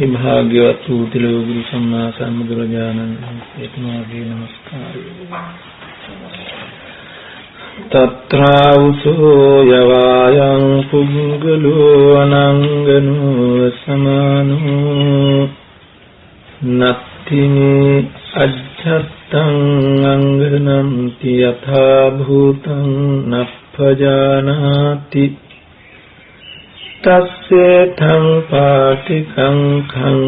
ඒ භාග්‍යවත් වූ තිලෝගුරු සම්මා සම්බුදුරජාණන් වහන්සේට මාගේ නමස්කාරය. තත්‍රාවුසෝ යවායන් පුංගලෝ අනංගනෝ සමානෝ නත්තිනේ අජ්ජත්තං අංගනන්ති යථා භූතං නප්පජානාති තස්සේ තං පාටිකං khං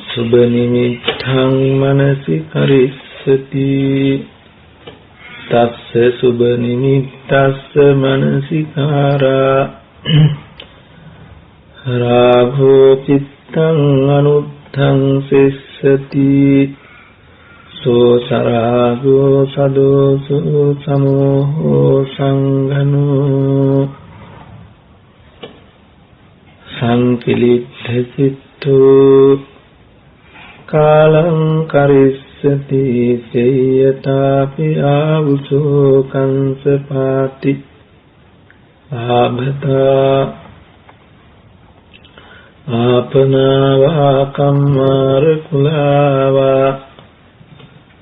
සුබ නිමිත්තං මනසි කරිස්සති තස්සේ සුබ නිමිත්තස්ස මනසිකාරා රාගෝ චිත්තං අනුත්තං සිස්සති සෝ සරාගෝ සදෝසෝ සමෝහෝ සංඝනෝ සංකිලිත්ථ චිත්තෝ කාලං කරිස්සති සේයතාපි ආවුසෝ කංසපාති ආභතා ආපනාවා කම්මාර කුලාවා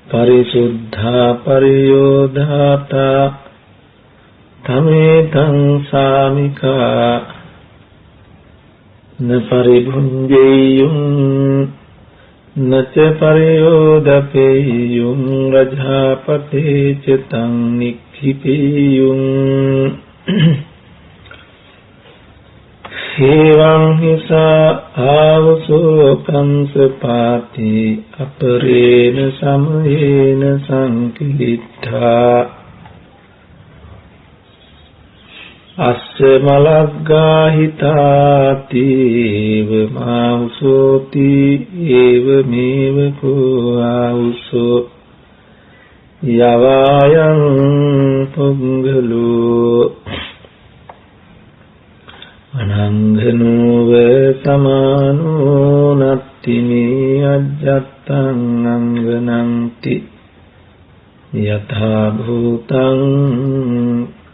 පරිසුද්ධා පරියෝධාතා තමේතං සාමිකා න පරිභුඤ්ජේයුං නච පරියෝදපේයුං රජාපතේ ච තං නික්ඛිපේයුං හේවං හිසා ආවසෝ කංසපාති අපරේන සමයේන සංකිලිට්ඨා අස්ස මලග්ගාහිතාති වමාවසෝති ඒව මේව කෝ ආවසෝ යවායන් පුංගලෝ අනංගනෝව සමානෝ නත්තිනී අජ්ජත්තං අංගනන්ති යථා භූතං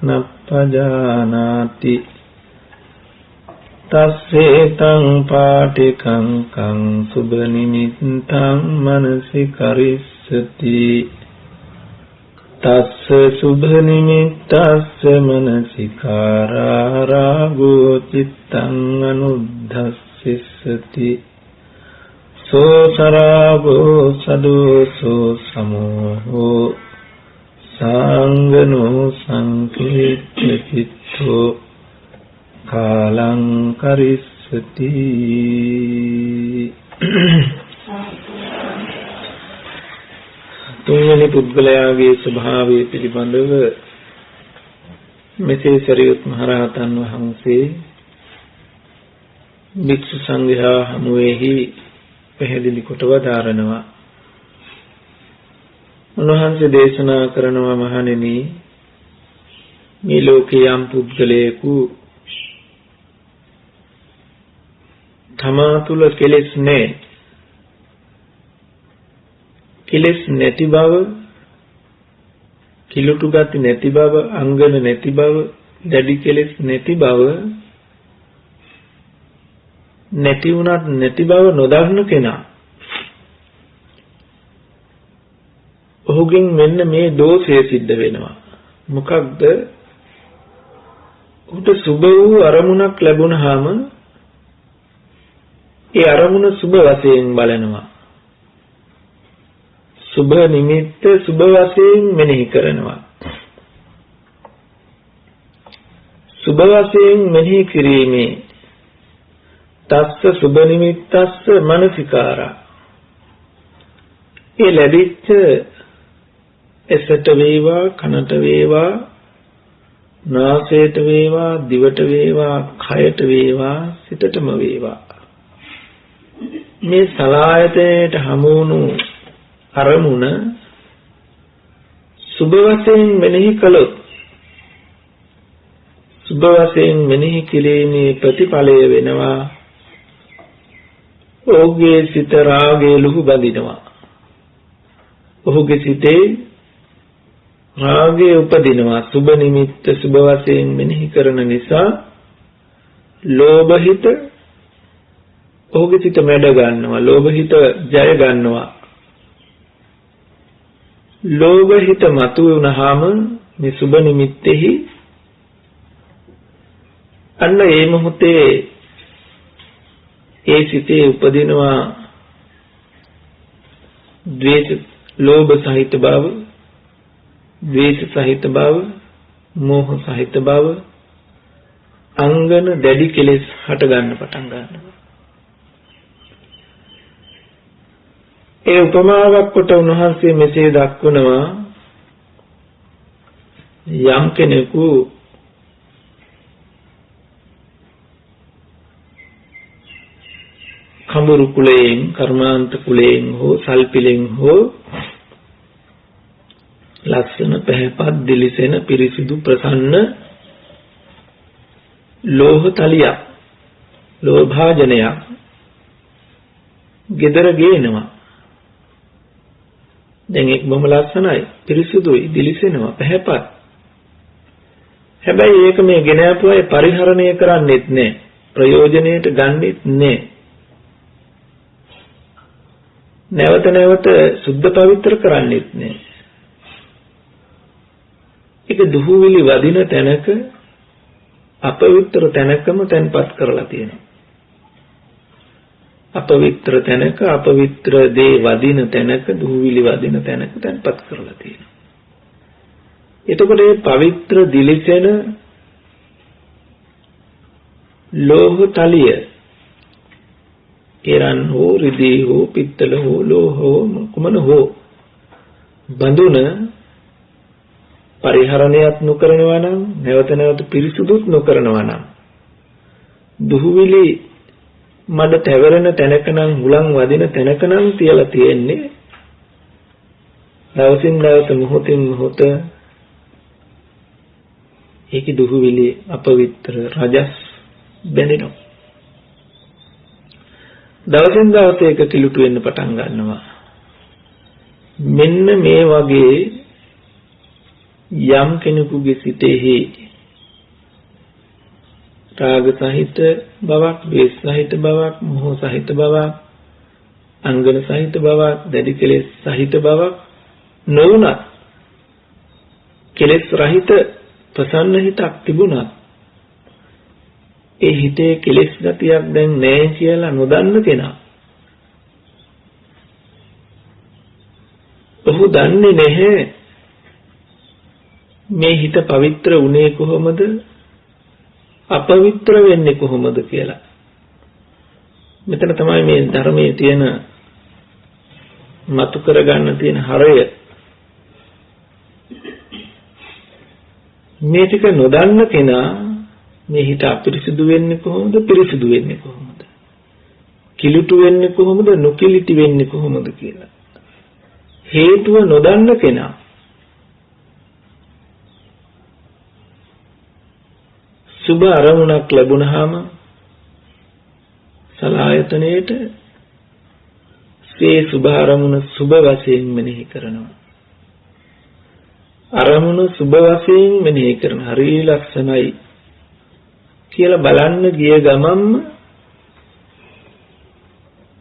නප්පජානාති තස්සේ තං පාටිකං කං සුබ නිමිත්තං මනසි කරිස්සති තස්ස සුභ නිමිත්තස්ස මනසිකාරා රාගෝ චිත්තං අනුද්ධස්සති සෝ සරාගෝ සදෝසෝ සමෝහෝ සංගනෝ සංකේත චිත්තෝ කාලං කරිස්සති. තුන්වෙනි පුද්ගලයාගේ ස්වභාවය පිළිබඳව මෙසේ සරියුත් මහ රහතන් වහන්සේ භික්ෂු සංඝයා හමුවේහි පැහැදිලි කොට වදාරනවා. උන්වහන්සේ දේශනා කරනවා, මහණෙනි, මේ ලෝකේ යම් පුද්ගලයෙකු තමා තුල කෙලෙස් නැහැ, කෙලෙස් නැති බව, කිලුටු ගති නැති බව, අංගන නැති බව, දැඩි කෙලෙස් නැති බව, නැති වුණත් නැති බව නොදන්න කෙනා, ඔහුගෙන් මෙන්න මේ දෝෂය සිද්ධ වෙනවා. මොකක්ද? උට සුබ වූ අරමුණක් ලැබුණාම ඒ අරමුණ සුබ වශයෙන් බලනවා. සුබ නිමිත්ත සුබ වශයෙන් මෙනෙහි කරනවා. සුබ වශයෙන් මෙනෙහි කිරීමේ තස්ස සුබ නිමිත්තස්ස මනසිකාරා. ඒ ලැබිච්ච එසට වේවා, කනට වේවා, නාසයට වේවා, දිවට වේවා, කයට වේවා, සිතටම වේවා, මේ සලායතනයට හමුණු අරමුණ සුබ වශයෙන් මෙනෙහි කළොත්, සුබ වශයෙන් මෙනෙහි කිරීමේ ප්‍රතිඵලය වෙනවා ඔහුගේ සිත රාගයේ ලුහු බඳිනවා. ඔහුගේ සිතේ රාගය උපදිනවා. සුබ නිමිත්ත සුබ වශයෙන් මෙනෙහි කරන නිසා ලෝභ හිත, ඔහුගේ සිත මැඩ ගන්නවා. ලෝභ හිත ජය ගන්නවා. ලෝභ හිත මතුවුනහම මේ සුබ නිමිත්තේහි අන්න ඒ මොහොතේ ඒ සිතේ උපදිනවා ද්වේෂ ලෝභ සහිත බව, ද්වේෂ සහිත බව, මෝහ සහිත බව, අංගන දැඩි කෙලෙස් හට ගන්න පටන් ගන්නවා. ඒ උපමාවක් කොට උන්වහන්සේ මෙසේ දක්වනවා යම් කෙනෙකු කඹුරු කුලයෙන්, කර්මාන්ත කුලයෙන් හෝ සල්පිලෙන් හෝ ලක්ෂණ පැහැපත් දිලිසෙන පිරිසිදු ප්‍රසන්න ලෝහ තලියක්, ලෝහ භාජනයක් ගෙදර ගේනවා. දැන් ඒක බොහොම ලස්සනයි, පිරිසුදුයි, දිලිසෙනවා, පැහැපත්. හැබැයි ඒක මේ ගෙන ආපු අය පරිහරණය කරන්නේත් නැහැ, ප්‍රයෝජනෙට ගන්නෙත් නැහැ. නැවත නැවත සුද්ධ පවිත්‍ර කරන්නේත් නැහැ. ඒක දුහුවිලි වදින තැනක අපවිත්‍ර තැනකම තැන්පත් කරලා තියෙනවා. අපවිත්‍ර තැනක අපවිත්‍ර දේ වදින තැනක දුහුවිලි වදින තැනක තැන්පත් කරලා තියෙනවා. එතකොට මේ පවිත්‍ර දිලිසෙන ලෝහ තලිය එරන් හෝ රිදී හෝ පිත්තල හෝ ලෝහ හෝ කුමන හෝ බඳුන පරිහරණයක් නොකරනවා නම්, නැවත නැවත පිරිසුදුත් නොකරනවා නම්, දුහුවිලි මඩ තැවරෙන තැනක නම්, හුලං වදින තැනක නම් තියලා තියෙන්නේ. දවසින් දවස මොහොතින් මොහොත ඒකේ දුහුවිලි අපවිත්‍ර රජස් බැඳෙනවා. දවසින් දවස ඒක කිලුට වෙන්න පටන් ගන්නවා. මෙන්න මේ වගේ යම් කෙනෙකුගේ සිතෙහි රාග සහිත බවක්, ද්වේෂ සහිත බවක්, මෝහ සහිත බවක්, අංගන සහිත බවක්, දැඩි කෙලෙස් සහිත බවක් නොවුණත්, කෙලෙස් රහිත ප්‍රසන්න හිතක් තිබුණත්, ඒ හිතේ කෙලෙස් ගතියක් දැන් නැහැ කියලා නොදන්න කෙනා, ඔහු දන්නේ නැහැ මේ හිත පවිත්‍ර වුණේ කොහොමද, අපවිත්‍ර වෙන්නේ කොහොමද කියලා. මෙතන තමයි මේ ධර්මයේ තියෙන මතු කරගන්න තියෙන හරය. මේ ටික නොදන්න කෙනා මේ හිත අපිරිසිදු වෙන්නේ කොහොමද, පිරිසිදු වෙන්නේ කොහොමද, කිලුටු වෙන්නේ කොහොමද, නොකිලිටි වෙන්නේ කොහොමද කියලා හේතුව නොදන්න කෙනා සුභ අරමුණක් ලැබුණාම සලායතනයේට ඒ සුභ අරමුණ සුභ වශයෙන් මෙනෙහි කරනවා. අරමුණ සුභ වශයෙන් මෙනෙහි කරන හරි ලක්ෂණයි කියලා බලන්න ගිය ගමන්ම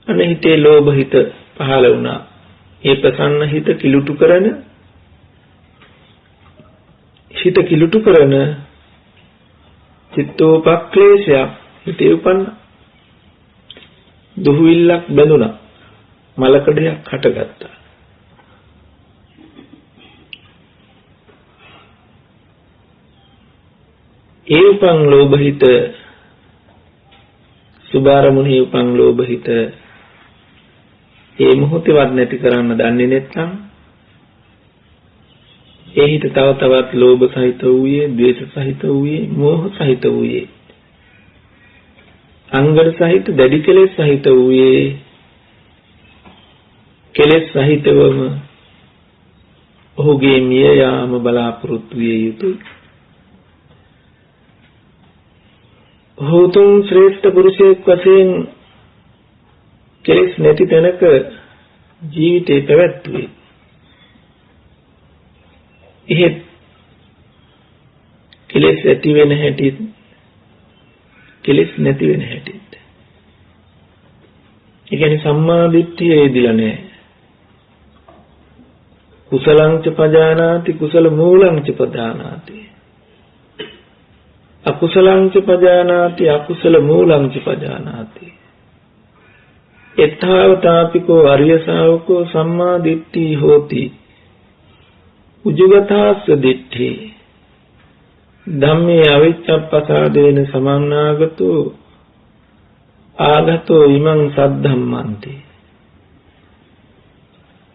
අනහිතේ ලෝභ හිත පහළ වුණා. ඒ ප්‍රසන්න හිත කිලුටු කරන චිත්තෝපක්ලේශයක් හිතේ උපන්න. දුහුවිල්ලක් බැඳුණා, මලකඩයක් හටගත්තා. ඒ උපන් ලෝභ හිත, සුභාරමුණේ උපන් ලෝභ හිත ඒ මොහොතේවත් නැති කරන්න දන්නේ නැත්නම් ඒ හිත තව තවත් ලෝභ සහිත වූයේ, ද්වේෂ සහිත වූයේ, මෝහ සහිත වූයේ, අංගන සහිත, දැඩි කෙලෙස් සහිත වූයේ, කෙලෙස් සහිතවම ඔහුගේ මිය යාම බලාපොරොත්තු විය යුතුයි. ඔහුතුන් ශ්‍රේෂ්ඨ පුරුෂයෙක් වශයෙන් කෙලෙස් නැති තැනක ජීවිතේ පැවැත්වුවේ. එහෙත් කෙලෙස් ඇති වෙන හැටි, කෙලෙස් නැති වෙන හැටි ඒ කියන්නේ සම්මා දිට්ඨිය එදිලා නැහැ. කුසලං ච පජානාති කුසල මූලං ච පජානාති. අකුසලං ච පජානාති අකුසල මූලං ච පජානාති. එත්තාවතාපිකෝ අරිය ශාවකෝ සම්මා දිට්ඨි හෝති. උජුගතාස්ස දිට්ඨි. ධම්මේ අවිච්ඡප්පසාදේන සමන්නාගතෝ ආගතෝ ඉමං සද්ධම්මන්ති.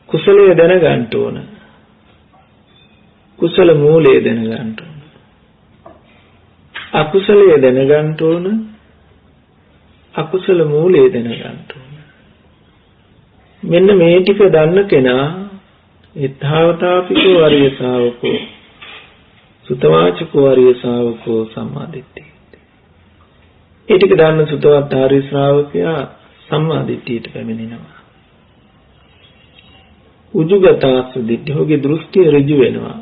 කුසලයේ දැනගන්න ඕන. කුසල මූලයේ දැනගන්න ඕන. අකුසලයේ දැනගන්න ඕන. අකුසල මූලයේ දැනගන්න ඕන. මෙන්න මේ ටික දන්න කෙනා ඊතාවතාපිකෝ අරිය ශාවකෝ සුතවාචකෝ අරිය ශාවකෝ සම්මාදිට්ඨිය. ඒ ටික දන්න සුතවත් ආර්ය ශ්‍රාවකයා සම්මාදිට්ඨියට පැමිණෙනවා. උජුගතාස්ස දිට්ඨියෝගේ දෘෂ්ටිය ඍජු වෙනවා.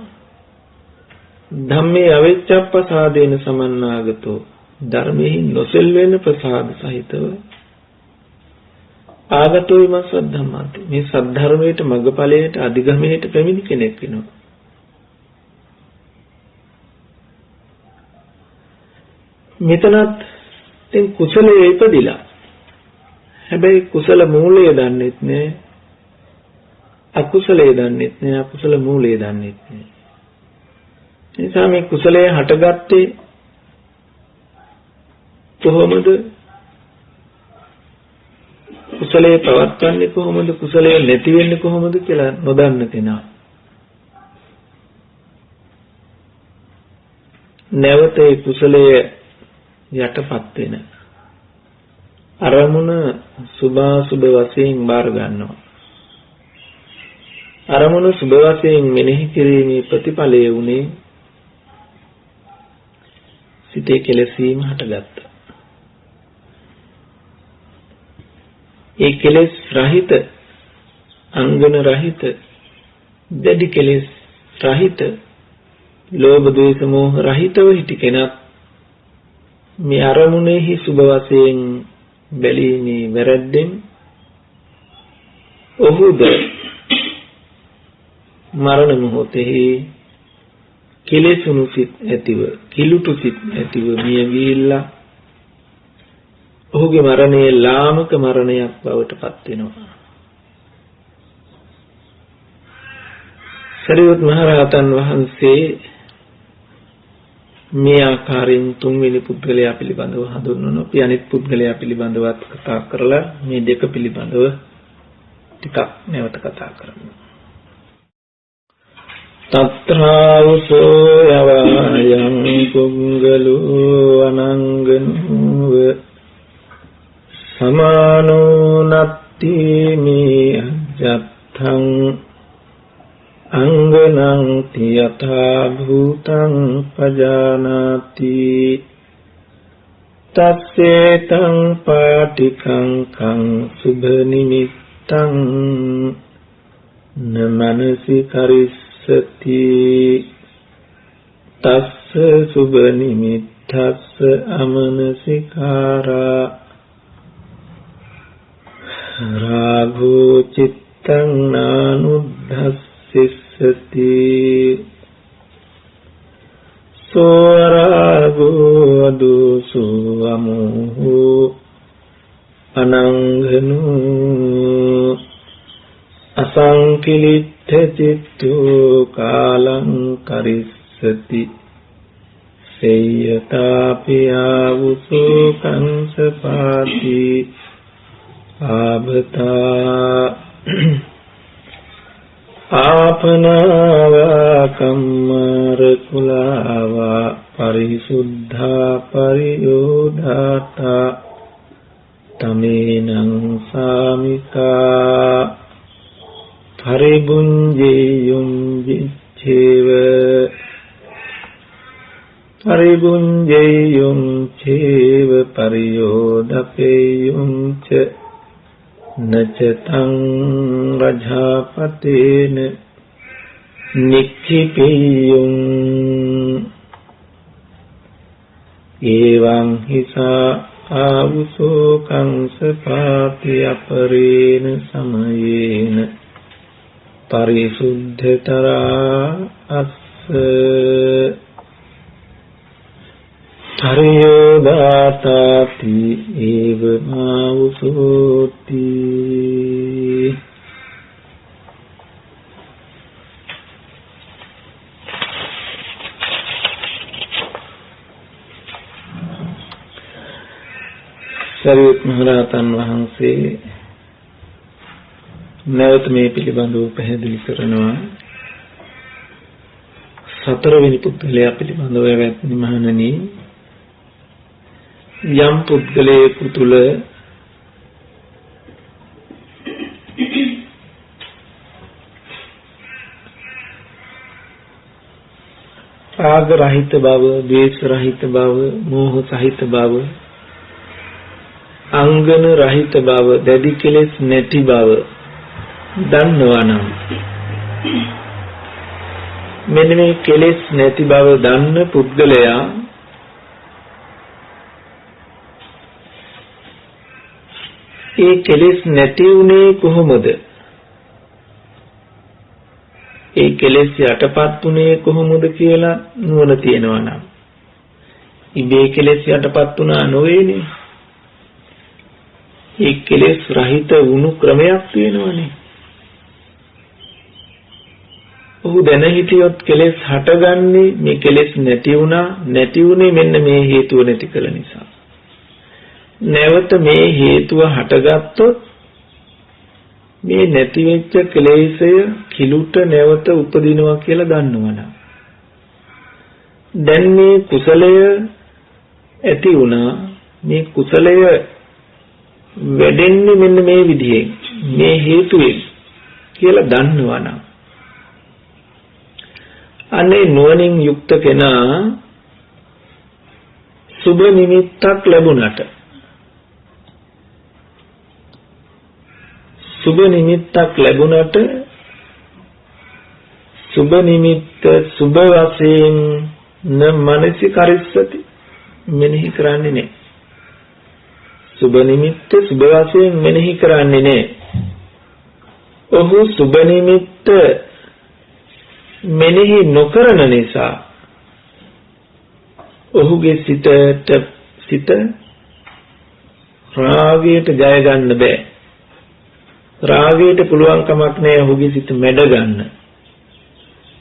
ධම්මේ අවිච්ඡප්පසාදේන සමන්නාගතෝ ධර්මෙහි නොසෙල්වෙන ප්‍රසාද සහිතව ආගතෝ ඉම සද්ධම්මන්ති. මේ සද්ධර්මයට මග්ගඵලයට අධිගමයට පැමිණි කෙනෙක් වෙනවා. මෙතනත් දැන් කුසලයේ ඉපදිලා හැබැයි කුසල මූලය දන්නෙත් නෑ, අකුසලයේ දන්නෙත් නෑ, අකුසල මූලය දන්නෙත් නෑ. එනිසා මේ කුසලයේ හටගත්තේ කොහොමද? කුසලයේ පවත්වන්නේ කොහොමද? කුසලයේ නැති වෙන්නේ කොහොමද කියලා නොදන්න කෙනා නැවත ඒ කුසලයේ යටපත් වෙන අරමුණ සුභාසුභ වශයෙන් බාර ගන්නවා. අරමුණ සුභ වශයෙන් මෙනෙහි කිරීමේ ප්‍රතිඵලයේ උනේ සිතේ කෙලෙසීම හටගත්තා. ඒ කෙලෙස් රහිත, අංගන රහිත, දැඩි කෙලෙස් රහිත, ලෝභ ද්වේෂ මෝහ රහිතව සිටි කෙනා මේ අරමුණෙහි සුභ වශයෙන් බැලීමේ වැරද්දෙන් ඔහුද මරණ මොහොතෙහි කෙලෙසුණු සිත් ඇතිව, කිලුටු සිත් ඇතිව මිය ගිහිල්ලා ඔහුගේ මරණය ලාමක මරණයක් බවට පත් වෙනවා. සරියුත් මහ රහතන් වහන්සේ මේ ආකාරයෙන් තුන්වෙනි පුද්ගලයා පිළිබඳව හඳුන්වනවා. අපි අනිත් පුද්ගලයා පිළිබඳවත් කතා කරලා මේ දෙක පිළිබඳව ටිකක් නැවත කතා කරමු. තත්‍රාවසෝ යවයන් පුද්ගලෝ අනංගනෝව සමානෝ නත්ති මේ අජත්තං අංගනං තියථා භූතං පජානාති තස්සේතං පාටිකං කං සුභ නිමිත්තං නමනසි කරිස්සති තස්ස සුභ නිමිත්තස්ස අමනසිකාරා රාගෝ චිත්තං නානුද්ධස්සති සෝරාගෝ දෝසෝ අමෝහෝ අනංඝනෝ අසංකිලිට්ඨ චිත්තෝ කාලං කරිස්සති සේයතාපි ආවුසෝ කංසපාති ආභතා ආපනාවා කම්මර කුලාවා පරිසුද්ධා පරියෝධාතා තමේනං සාමිකා පරිබුඤ්ජේයුං චේව පරිබුඤ්ජේයුං චේව පරියෝධපේයුං ච නචතං රජාපතේන නික්ඛිපේයුං එවං හිසා ආවුසෝ කංස පාති අපරේන සමයේන පරිසුද්ධතරා අස්ස පරියෝදාතාති ඒව මාවුසෝති. සරියුත් මහ රහතන් වහන්සේ නැවත මේ පිළිබඳව පැහැදිලි කරනවා. සතරවෙනි පුද්ගලයා පිළිබඳව වැත්නි මහණනි, යම් පුද්ගලයෙකු තුල රාග රහිත බව, ද්වේෂ රහිත බව, මෝහ සහිත බව, අංගන රහිත බව, දැඩි කෙලෙස් නැති බව දන්නවා නම්, මෙන්න මේ කෙලෙස් නැති බව දන්න පුද්ගලයා ඒ කෙලෙස් නැති උනේ කොහොමද? ඒ කෙලෙස් යටපත් උනේ කොහොමද කියලා නුවණ තියෙනවා නම්, ඉබේ කෙලෙස් යටපත් උනා නොවේනේ. ඒ කෙලෙස් රහිත වුණු ක්‍රමයක් තියෙනවනේ. ඔහු දැන හිටියොත් කෙලෙස් හටගන්නේ, මේ කෙලෙස් නැති උනේ මෙන්න මේ හේතුව නැති කළ නිසා. නැවත මේ හේතුව හටගත්තොත් මේ නැති වෙච්ච කෙලෙසය කිලුට නැවත උපදිනවා කියලා දන්නවනම්, දැන් මේ කුසලය ඇති වුණා, මේ කුසලය වැඩෙන්නේ මෙන්න මේ විදිහෙන්, මේ හේතුවෙන් කියලා දන්නවනම්, අනේ නුවණින් යුක්ත කෙනා සුබ නිමිත්තක් ලැබුණට, සුබ නිමිත්ත සුබ වශයෙන් න මනසිකරිස්සති, මෙනෙහි කරන්නේ නැහැ. සුබ නිමිත්ත සුබ වශයෙන් මෙනෙහි කරන්නේ නැහැ. ඔහු සුබ නිමිත්ත මෙනෙහි නොකරන නිසා ඔහුගේ සිත රාගයට ජය ගන්න බෑ. රාගයට පුළුවන් කමක් නැහැ ඔහුගේ සිත මැඩ ගන්න.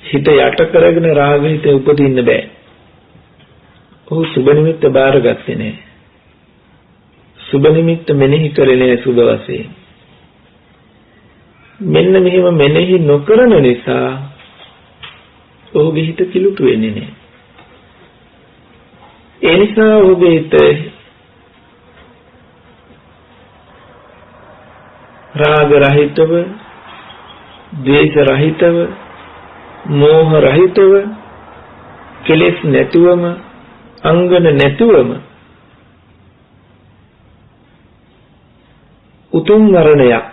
හිත යට කරගෙන රාගයට උපදින්න බෑ. ඔහු සුබ නිමිත්ත බාරගත්තේ නැහැ. සුබ නිමිත්ත මෙනෙහි කරේ නැහැ සුබ වශයෙන්. මෙන්න මෙහෙම මෙනෙහි නොකරන නිසා ඔහුගේ හිත කිලුටු වෙන්නේ නැහැ. ඒ නිසා ඔහුගේ හිත රාග රහිතව, ද්වේෂ රහිතව, මෝහ රහිතව, කෙලෙස් නැතුවම, අංගන නැතුවම උතුම් මරණයක්,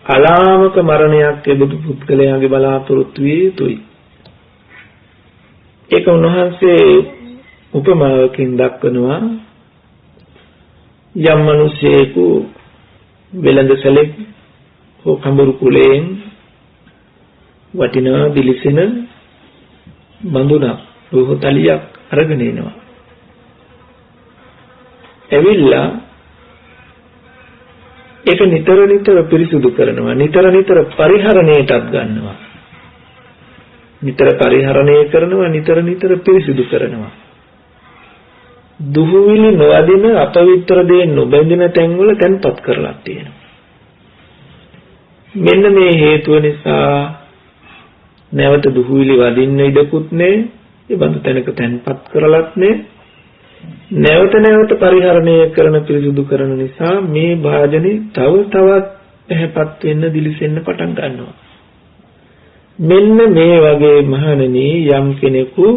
අලාමක මරණයක් එබඳු පුද්ගලයාගේ බලාපොරොත්තු විය යුතුයි. ඒක උන්වහන්සේ උපමාවකින් දක්වනවා. යම් මිනිසෙකු වෙළඳ සැලෙක් හෝ කඹුරු කුලයෙන් වටිනා දිලිසෙන බඳුනක්, රෝහතලියක් අරගෙන එනවා. ඇවිල්ලා ඒක නිතර පිරිසුදු කරනවා, නිතර පරිහරණයටත් ගන්නවා, නිතර පරිහරණය කරනවා, නිතර පිරිසුදු කරනවා. දුහුවිලි නොවදින අපවිත්‍ර දේ නොබැඳින තැන්වල තැන්පත් කරලා තියෙනවා. මෙන්න මේ හේතුව නිසා නැවත දුහුවිලි වදින්න ඉඩකුත් නැහැ. ඒ බඳු තැනක තැන්පත් කරලත් නැහැ. නැවත පරිහරණය කරන පිරිසුදු කරන නිසා මේ භාජනේ තවත් පැහැපත් වෙන්න, දිලිසෙන්න පටන් ගන්නවා. මෙන්න මේ වගේ මහණෙනි, යම් කෙනෙකු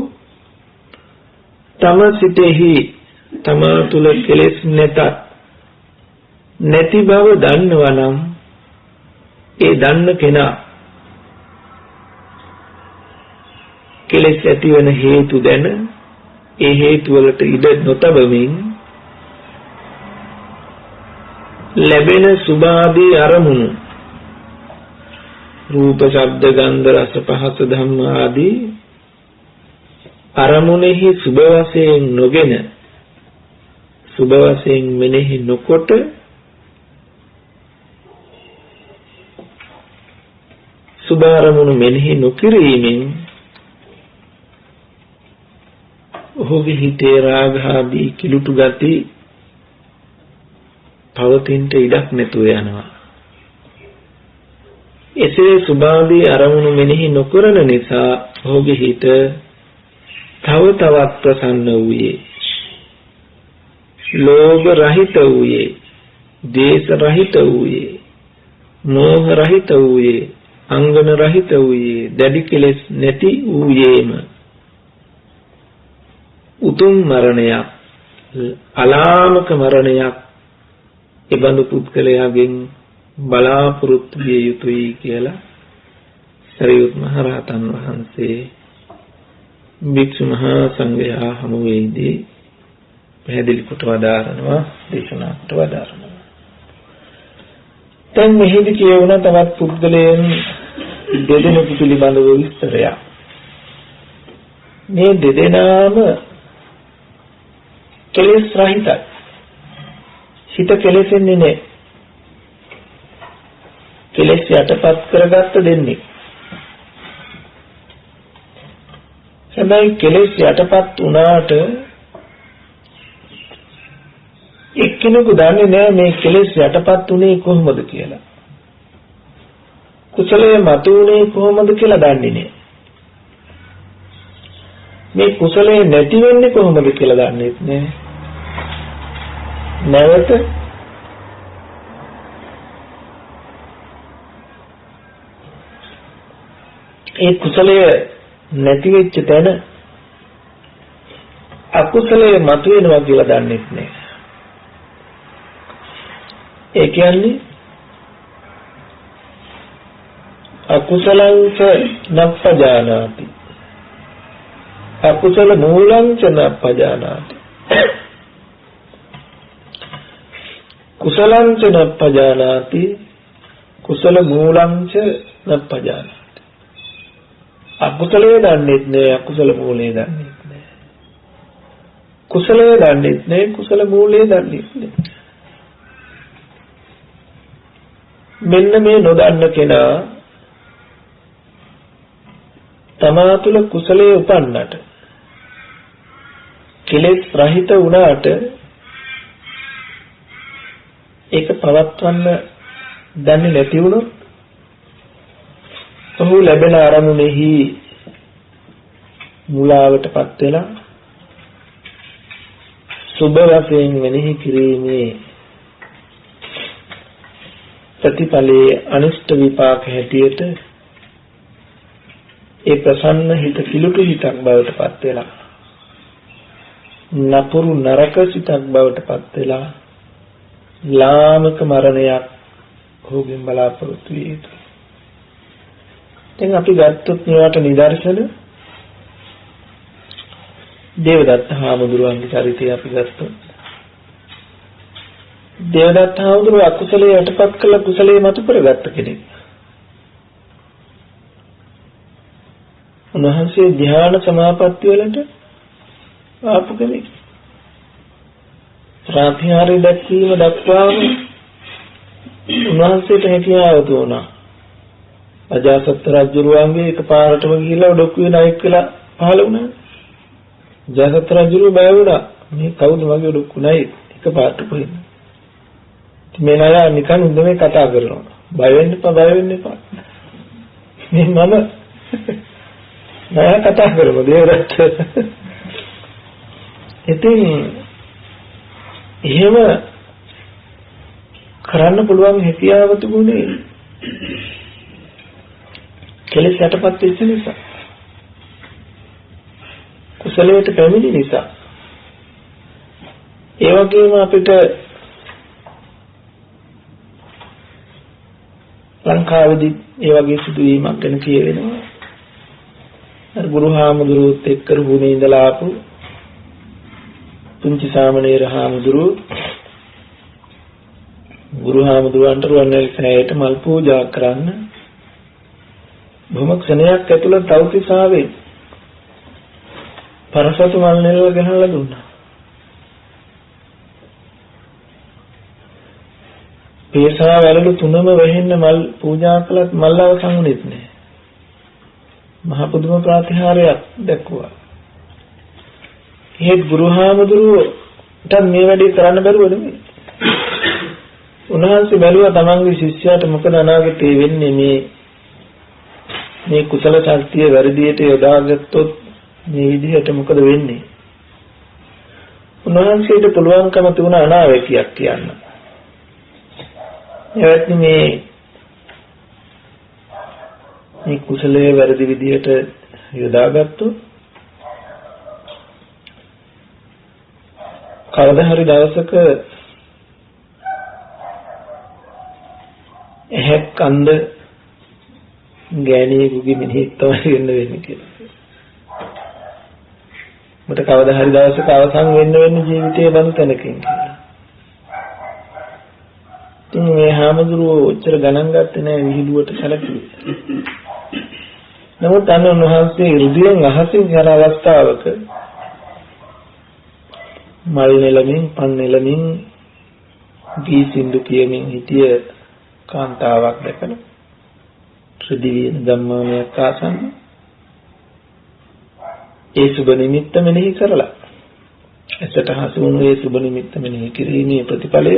තම සිතෙහි තමා තුල කෙලෙස් නැති බව දන්නවා නම්, ඒ දන්න කෙනා කෙලෙස් ඇති වෙන හේතු දැන, ඒ හේතු වලට ඉඩ නොතබමින් ලැබෙන සුභාදී අරමුණු රූප ශබ්ද ගන්ධ රස පහස ධම්ම ආදී අරමුණෙහි සුභ වශයෙන් නොගෙන සුභ වශයෙන් මෙනෙහි නොකොට සුභ අරමුණු මෙනෙහි නොකිරීමෙන් ඔහුගේ හිතේ රාග ආදී කිලුටු ගති පවතින්ට ඉඩක් නැතුව යනවා. එසේ සුභාදී අරමුණු මෙනෙහි නොකරන නිසා ඔහුගේ හිත තව තවත් ප්‍රසන්න වූයේ, ලෝභ රහිත වූයේ, දේශ රහිත වූයේ, මෝහ රහිත වූයේ, අංගන රහිත වූයේ, දැඩි කෙලෙස් නැති වූයේම උතුම් මරණයක්, අලාමක මරණයක් එබඳු පුද්ගලයාගෙන් බලාපොරොත්තු විය යුතුයි කියලා සරියුත් මහ රහතන් වහන්සේ භික්ෂු මහා සංඝයා හමුවේදී පැහැදිලි කොට වදාරනවා, දේශනා කොට වදාරනවා. දැන් මෙහිදී කියවන තවත් පුද්ගලයන් දෙදෙනෙකු පිළිබඳව විස්තරයක්. මේ දෙදෙනාම කෙලෙස් රහිතයි. හිත කෙලෙසෙන්නේ නැහැ. කෙලෙස් යටපත් කරගත්ත දෙන්නේ. හැබැයි කෙලෙස් යටපත් වුණාට එක්කෙනෙකු දන්නේ නැහැ මේ කෙලෙස් යටපත් උනේ කොහොමද කියලා. කුසලයේ මතුනේ කොහොමද කියලා දන්නේ නැහැ. මේ කුසලයේ නැති වෙන්නේ කොහොමද කියලා දන්නේ නැහැ. නැවත ඒ කුසලය නැති වෙච්ච තැන අකුසලයේ මතුවෙනවා කියලා දන්නේ නැහැ. ඒ කියන්නේ අකුසලංච නප්පජානාති, අකුසල මූලංච නප්පජානාති, කුසලංච නප්පජානාති, කුසල මූලංච නප්පජානාති. අකුසලයේ දන්නේ නැහැ, අකුසල මූලයේ දන්නේ නැහැ. කුසලයේ දන්නේ නැහැ, කුසල මූලයේ දන්නේ නැහැ. මෙන්න මේ නොදන්න කෙනා තමා තුළ කුසලයේ උපන්නට, කෙලෙස් රහිත වුණාට ඒක පවත්වන්න දන්නේ නැති වුණොත් ඔහු ලැබෙන අරමුණෙහි මුලාවටපත් වෙලා සුභ වශයෙන් මෙනෙහි කිරීමේ ප්‍රතිඵලයේ අනිෂ්ට විපාක හැටියට ඒ ප්‍රසන්න හිත කිලුටු හිතක් බවට පත් වෙලා නපුරු නරක සිතක් බවට පත් වෙලා ලාමක මරණයක් ඔහුගෙන් බලාපොරොත්තු විය යුතුයි. දැන් අපි ගත්තොත් මේවට නිදර්ශන දේවදත්ත හාමුදුරුවන්ගේ චරිතය අපි ගත්තොත් දේවදත්ත හාමුදුරුව අකුසලයේ යටපත් කළ කුසලයේ මතු කරගත්ත කෙනෙක්. උන්වහන්සේ ධ්‍යාන සමාපatti වලට ආපු කෙනෙක්. ප්‍රාතිහාර්ය දැක්වීම දක්වාම උන්වහන්සේට හැකියාව දුණා. අජාසත් රජුරුවන්ගේ එකපාරටම ගිහිල්ලා ඔඩොක්කුවේ නායක වෙලා පහළ වුණා. අජාසත් රජුරුව බය වුණා. මේ කවුද මගේ ඔඩොක්කු නායක එකපාරට කොහෙද? මේ නයා නිකන් ඉඳගෙන කතා කරනවා. බය වෙන්න එපා. මේ මම නෑ කතා කරමු දේවදත්ත. ඉතින් එහෙම කරන්න පුළුවන් හැකියාව තිබුණේ කෙලෙස් යටපත් වෙච්ච නිසා, කුසලයට පැමිණි නිසා. ඒ වගේම අපිට ලංකාවේදී ඒ වගේ සිදුවීමක් ගැන කියවෙනවා. අර ගුරු හාමුදුරුවොත් එක්ක රුහුණේ ඉඳලා ආපු පුංචි සාමණේර හාමුදුරුවෝ ගුරු හාමුදුරුවන්ට රුවන්වැලි සෑයට මල් පූජා කරන්න බොහොම ක්ෂණයක් ඇතුළත තවතිසාවේ පරසතු මල් නෙල්ල ගහලා දුන්නා. පේසා වලලු තුනම වෙහෙන්න මල් පූජා කළත් මල් අවසන් වුණෙත් නෑ. මහ පුදුම ප්‍රතිහාරයක් දැක්වුවා. ඒත් ගුරු හාමුදුරුවන්ට මේ වැඩේ කරන්න බැරුව නෙමෙයි. උන්වහන්සේ බැලුවා තමන්ගේ ශිෂ්‍යයාට මොකද අනාගතේ වෙන්නේ මේ කුසල ශක්තිය වැඩියට යොදාගත්තොත් මේ විදිහට මොකද වෙන්නේ? උන්වහන්සේට පුළුවන්කම තිබුණා අනාවැකියක් කියන්න. එවත් මේ කුසලයේ වැඩි විදිහට යොදාගත්තොත් කවදා හරි දවසක එහෙක් කන්ද ගෑණියෙකුගේ මිනිහෙක් තමයි වෙන්නේ කියලා. මට කවදා හරි දවසක අවසන් වෙන්නේ ජීවිතයේ බඳු තැනකින් කියලා. ඉතින් මේ හාමුදුරුවෝ ඔච්චර ගණන් ගත්තේ නැහැ විහිළුවට සැලකුවේ. නමුත් අන්න උන්වහන්සේ ඍදියෙන් අහසින් යන අවස්ථාවක මල් නෙලමින් පන් නෙලමින් ගී සින්දු කියමින් හිටිය කාන්තාවක් දැකලා ත්‍රිදිවියන ධම්මාමයක් ආසන්න ඒ සුබ නිමිත්ත මෙනෙහි කරලා ඇසට හසු වුණු ඒ සුබ නිමිත්ත මෙනෙහි කිරීමේ ප්‍රතිඵලය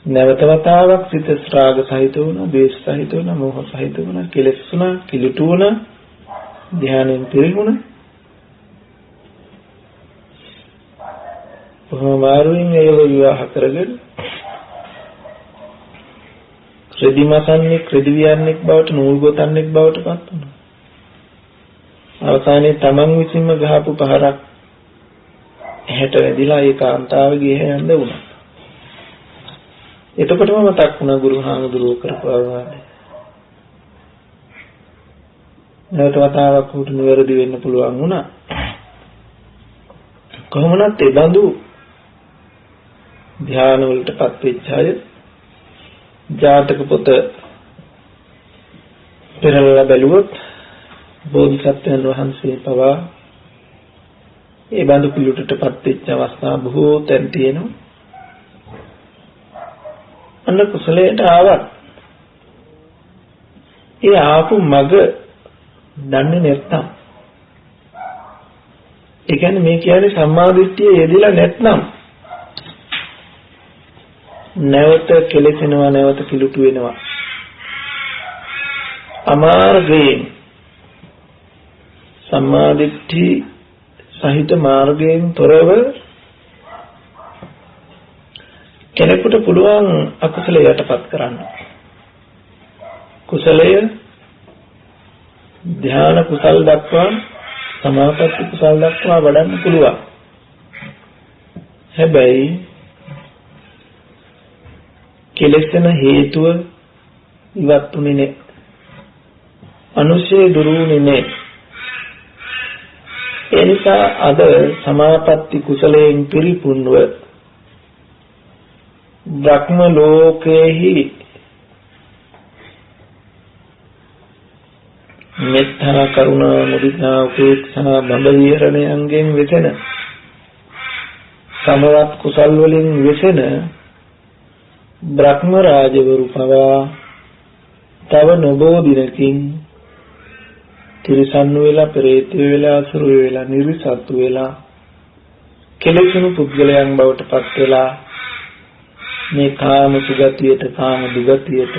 නැවත වතාවක් සිත ශ්‍රාග සහිත වුණා, ද්වේෂ සහිත වුණා, මෝහ සහිත වුණා, කෙලෙස් වුණා, කිලුටු වුණා, ධ්‍යානෙන් පිරිහුණා. කොහොමාරුවෙන් ඒව විවාහ කරගෙන ක්‍රෙදිමසන්නේ ක්‍රෙදිවියන්ෙක් බවට නූල් ගොතන්නෙක් බවට පත් වුණා. අවසානයේ තමන් විසින්ම ගහපු පහරක් ඇහැට වැදිලා ඒ කාන්තාවගේ ඇහැ යන්න වුණා. එතකොටම මතක් වුණා ගුරු හාමුදුරුවෝ කරපු අවවාදය. නැවත වතාවක් උට නිවැරදි වෙන්න පුළුවන් වුණා. කොහොමනත් ඒ බඳු ධ්‍යාන වලටපත් වෙච්ච අය ජාතක පොත පෙරලලා බැලුවොත් බෝධිසත්වයන් වහන්සේ පවා ඒ බඳු පිළිවෙලටපත් වෙච්ච අවස්ථා බොහෝ තැන් තියෙනවා. අන්න කුසලයට ආවත් ඒ ආපු මග දන්නේ නැත්නම් ඒ කියන්නේ මේ කියන්නේ සම්මාදිට්ඨිය යෙදিলা නැත්නම් නැවත කෙලෙසෙනවා, නැවත කිලුටු වෙනවා. අමාර්ගයෙන් සම්මාදිට්ඨි සහිත මාර්ගයෙන් තොරව කෙනෙකුට පුළුවන් අකුසල යටපත් කරන්න. කුසලය ධ්‍යාන කුසල් දක්වා, සමාපatti කුසල් දක්වා වඩන්න පුළුවන්. හැබැයි කෙලෙසන හේතුව ඉවත් උනේ නැහැ. අනුශේ දුරුුනේ නැහැ. ඒ නිසා අද සමාපatti කුසලයෙන් පිරිපුන්ව බ්‍රහ්ම ලෝකේහි මෙත්තා කරුණා මුදිතා උපේක්ෂා බඹ විහරණයන්ගෙන් වෙසෙන සමවත් කුසල් වලින් වෙසෙන බ්‍රහ්ම රාජවරු පවා තව නොබෝ දිනකින් තිරිසන් වෙලා, පෙරේත වෙලා, අසුර වෙලා, නිර්සත්තු වෙලා කෙලෙසුණු පුද්ගලයන් බවට පත් වෙලා මේ කාම සුගතියට, කාම දුගතියට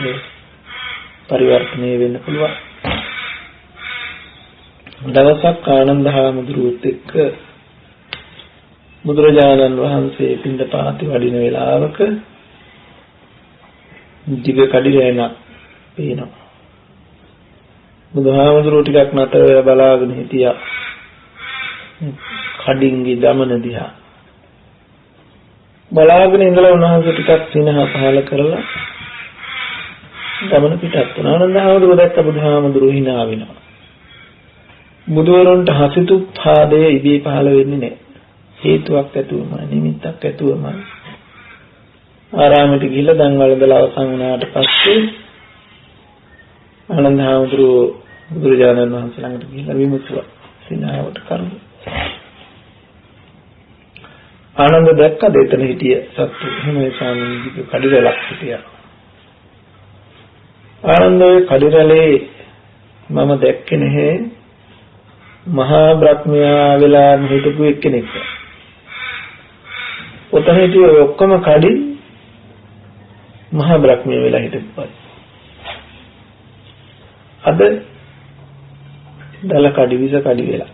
පරිවර්තනය වෙන්න පුළුවන්. දවසක් ආනන්ද හාමුදුරුවොත් එක්ක බුදුරජාණන් වහන්සේ පින්ඩපාතේ වඩින වෙලාවක දිග කඩිරෑනක් පේනවා. බුදුහාමුදුරුවෝ ටිකක් නතර වෙලා බලාගෙන හිටියා. කඩින්ගේ දමන දිහා බලාගෙන ඉඳලා උන්වහන්සේ ටිකක් සිනහ පහල කරලා ගමන පිටත් වුණා. ආනන්ද හාමුදුරුවෝ දැක්ක බුදුහාමුදුරුවෝ hina වෙනවා. බුදුවරුන්ට හසිතු පාදයේ ඉදී පහළ වෙන්නේ නැහැ. හේතුවක් ඇතුවමයි, නිමිත්තක් ඇතුවමයි. ආරාමයට ගිහිල්ලා දැන් වළඳලා අවසන් වුණාට පස්සේ ආනන්ද හාමුදුරුවෝ බුදුරජාණන් වහන්සේ ළඟට ගිහිල්ලා විමසුවා සිනාවට කරුණු. ආනන්ද දැක්කද එතන හිටිය සත්තු එහෙම සාමිනික කඩිරලක් හිටියා. ආනන්දේ කඩිරලේ මම දැක්කේ නැහැ මහා බ්‍රහ්මයා වෙලා හිටපු එක්කෙනෙක්. ඔතන හිටිය ඔක්කොම කඩි මහා බ්‍රහ්මයා වෙලා හිටපුවා. අද දල කඩි විස කඩි වෙලා.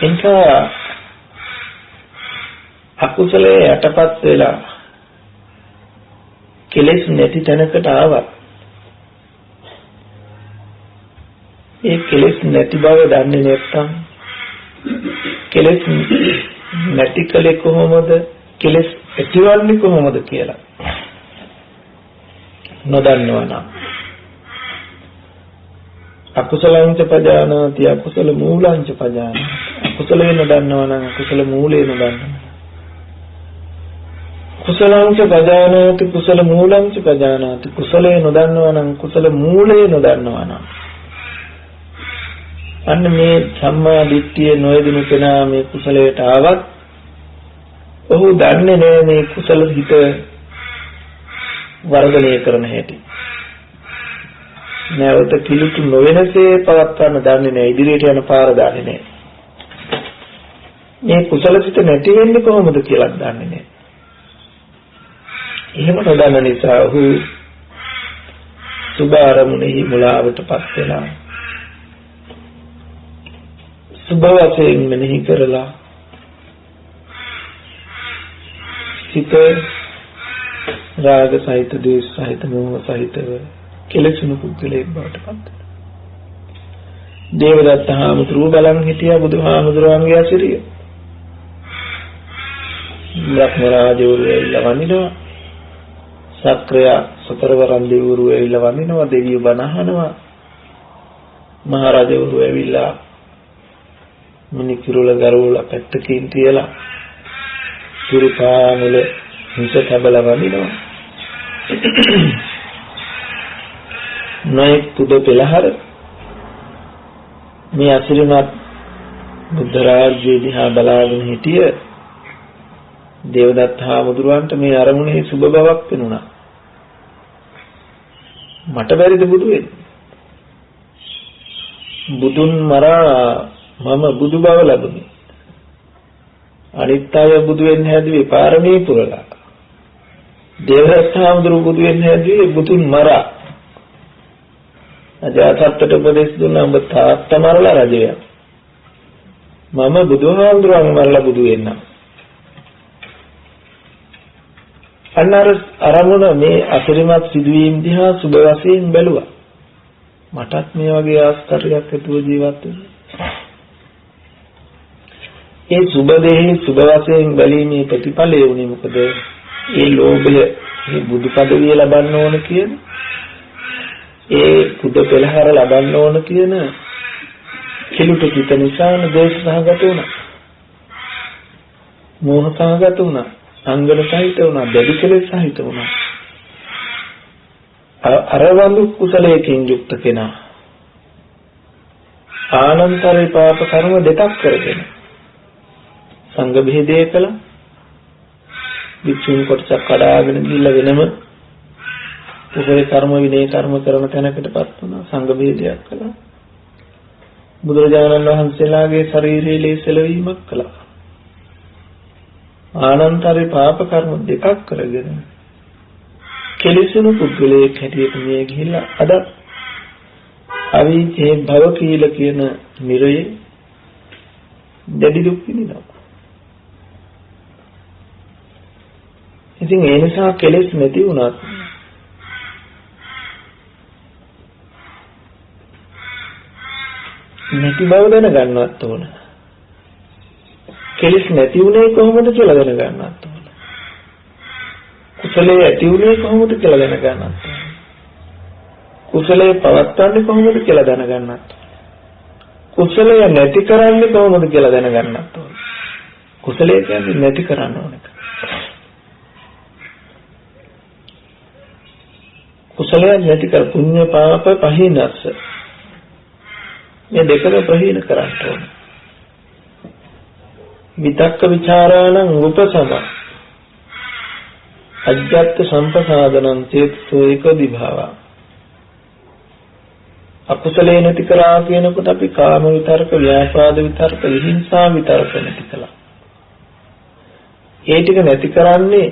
එන්සා අකුසලයේ යටපත් වෙලා කෙලෙස් නැති තැනකට ආවා. ඒ කෙලෙස් නැති බව දන්නේ නැත්නම් කෙලෙස් නැති කලේ කොහොමද කෙලෙස් ඇතිවන්නේ කොහොමද කියලා නොදන්නවා නම් අකුසලංච පජානාති අකුසල මූලංච පජානාති අකුසලේ නොදන්නවා නම් අකුසල මූලේ නොදන්නවා. කුසලංච පජානාති කුසල මූලංච පජානාති කුසලේ නොදන්නවා නම් කුසල මූලේ නොදන්නවා නම් අන්න මේ සම්මා දිට්ඨිය නොයදිනු කෙනා මේ කුසලයට ආවත් ඔහු දන්නේ නැහැ මේ කුසල හිත වර්ධනය කරන හැටි. නැවත කිලුට නොවෙනසේ පවත්වන්න දන්නේ නැහැ. ඉදිරියට යන පාර දන්නේ නැහැ. මේ කුසල සිත නැති වෙන්නේ කොහොමද කියලා දන්නේ නැහැ. එහෙම නොදන්න නිසා ඔහු සුභ අරමුණෙහි මුලාවටපත් වෙලා සුභ වශයෙන් මෙනෙහි කරලා සිත රාග සහිත ද්වේෂ සහිත මෝහ සහිතව කෙලෙසුණු පුද්ගලයෙක් බවට පත් වෙනවා. දේවදත්ත හාමුදුරුවෝ බලන් හිටියා බුදුහාමුදුරුවන්ගේ අසිරිය. බ්‍රහ්ම රාජවරු ඇවිල්ලා වඳිනවා. සක්‍රය සතරවරන් දෙවිවරු ඇවිල්ලා වඳිනවා. දෙවියෝ බණ අහනවා. මහරජවරු ඇවිල්ලා මිනිකිරුල ගරුල පැත්තකින් තියලා සුරිපාමුල හිස තබලා වඳිනවා. නොයෙක් පුද පෙළහර මේ අසිරිමත් බුද්ධ රාජ්‍ය දිහා බලාගෙන හිටිය දේවදත්ත හාමුදුරුවන්ට මේ අරමුණේ සුබ බවක් පෙනුණා. මට බැරිද බුදු වෙන්න? බුදුන් මරා මම බුදු බව ලැබුණේ. අනිත් අය බුදු වෙන්න හැදුවේ පාරමී පුරලා. දේවදත්ත හාමුදුරුවෝ බුදු වෙන්න හැදුවේ බුදුන් මරා. අජාසත්තට උපදෙස් දුන්නා ඔබ තාත්තා මරලා රජ වෙන්න. මම බුදුහාමුදුරුවන් මරලා බුදු වෙන්න. අන්නර අරමුණ මේ අසිරිමත් සිදුවීම් දිහා සුබ වශයෙන් බැලුවා. මටත් මේ වගේ ආස්තරයක් ඇතුව ජීවත් වෙන්න. ඒ සුබ දෙහි සුබ වශයෙන් බැලීමේ ප්‍රතිඵලය වුණේ මොකද? ඒ ලෝභය මේ බුදු පදවිය ලබන්න ඕන කියන ඒ බුදු පෙළහර ලබන්න ඕන කියන කිලුට පිට නිසා ද්වේෂ සහගත වුණා. මෝහ සහගත වුණා. සංගල සහිත වුණා. දැඩි කෙලෙස් සහිත වුණා. අරවඳු කුසලයෙන් යුක්ත කෙනා ආනන්තරේ පාප කර්ම දෙකක් කරගෙන සංඝ බෙහෙදේ කළා. විචුන් කොටසක් කඩාගෙන ගිහිල්ලා වෙනම උපේ කර්ම විනේ කර්ම කරන තැනකටපත් වුණා. සංඝ බෙහෙදයක් කළා. බුදුරජාණන් වහන්සේලාගේ ශරීරයේ ලේසලවීමක් කළා. ආනන්තරේ පාප කර්ම දෙකක් කරගෙන කෙලෙසුණු පුද්ගලයෙක් හැටියට මේ ගිහිල්ලා අද අවීචේ භව කියලා කියන නිරයේ දැඩි දුක් විඳිනවා. ඉතින් ඒ නිසා කෙලෙස් නැති වුණත් නැති බව දැනගන්නවත් ඕන. කෙලෙස් නැති වුණේ කොහොමද කියලා දැනගන්නවත් ඕන. කුසලයේ ඇති වුණේ කොහොමද කියලා දැනගන්නවත් ඕන. කුසලයේ පවත්වන්නේ කොහොමද කියලා දැනගන්නවත් ඕන. කුසලය නැති කරන්නේ කොහොමද කියලා දැනගන්නවත් ඕන. කුසලයේ කියන්නේ නැති කරන්න ඕන එක. කුසලයේ නැති කර පුණ්‍ය පාප පහිනස්ස. මේ දෙකම ප්‍රහීන කරන්න ඕන. විතක්ක ਵਿਚාරාණං උපසම අජ්ජත් සම්පසාදනං චේතසෝ ඒකදි භාවා. අකුසලේ නැති කරා කියනකොට අපි කාම විතරක, ව්‍යාපාද විතරක, විහිංසා විතරක නැති කළා. ඒ ටික නැති කරන්නේ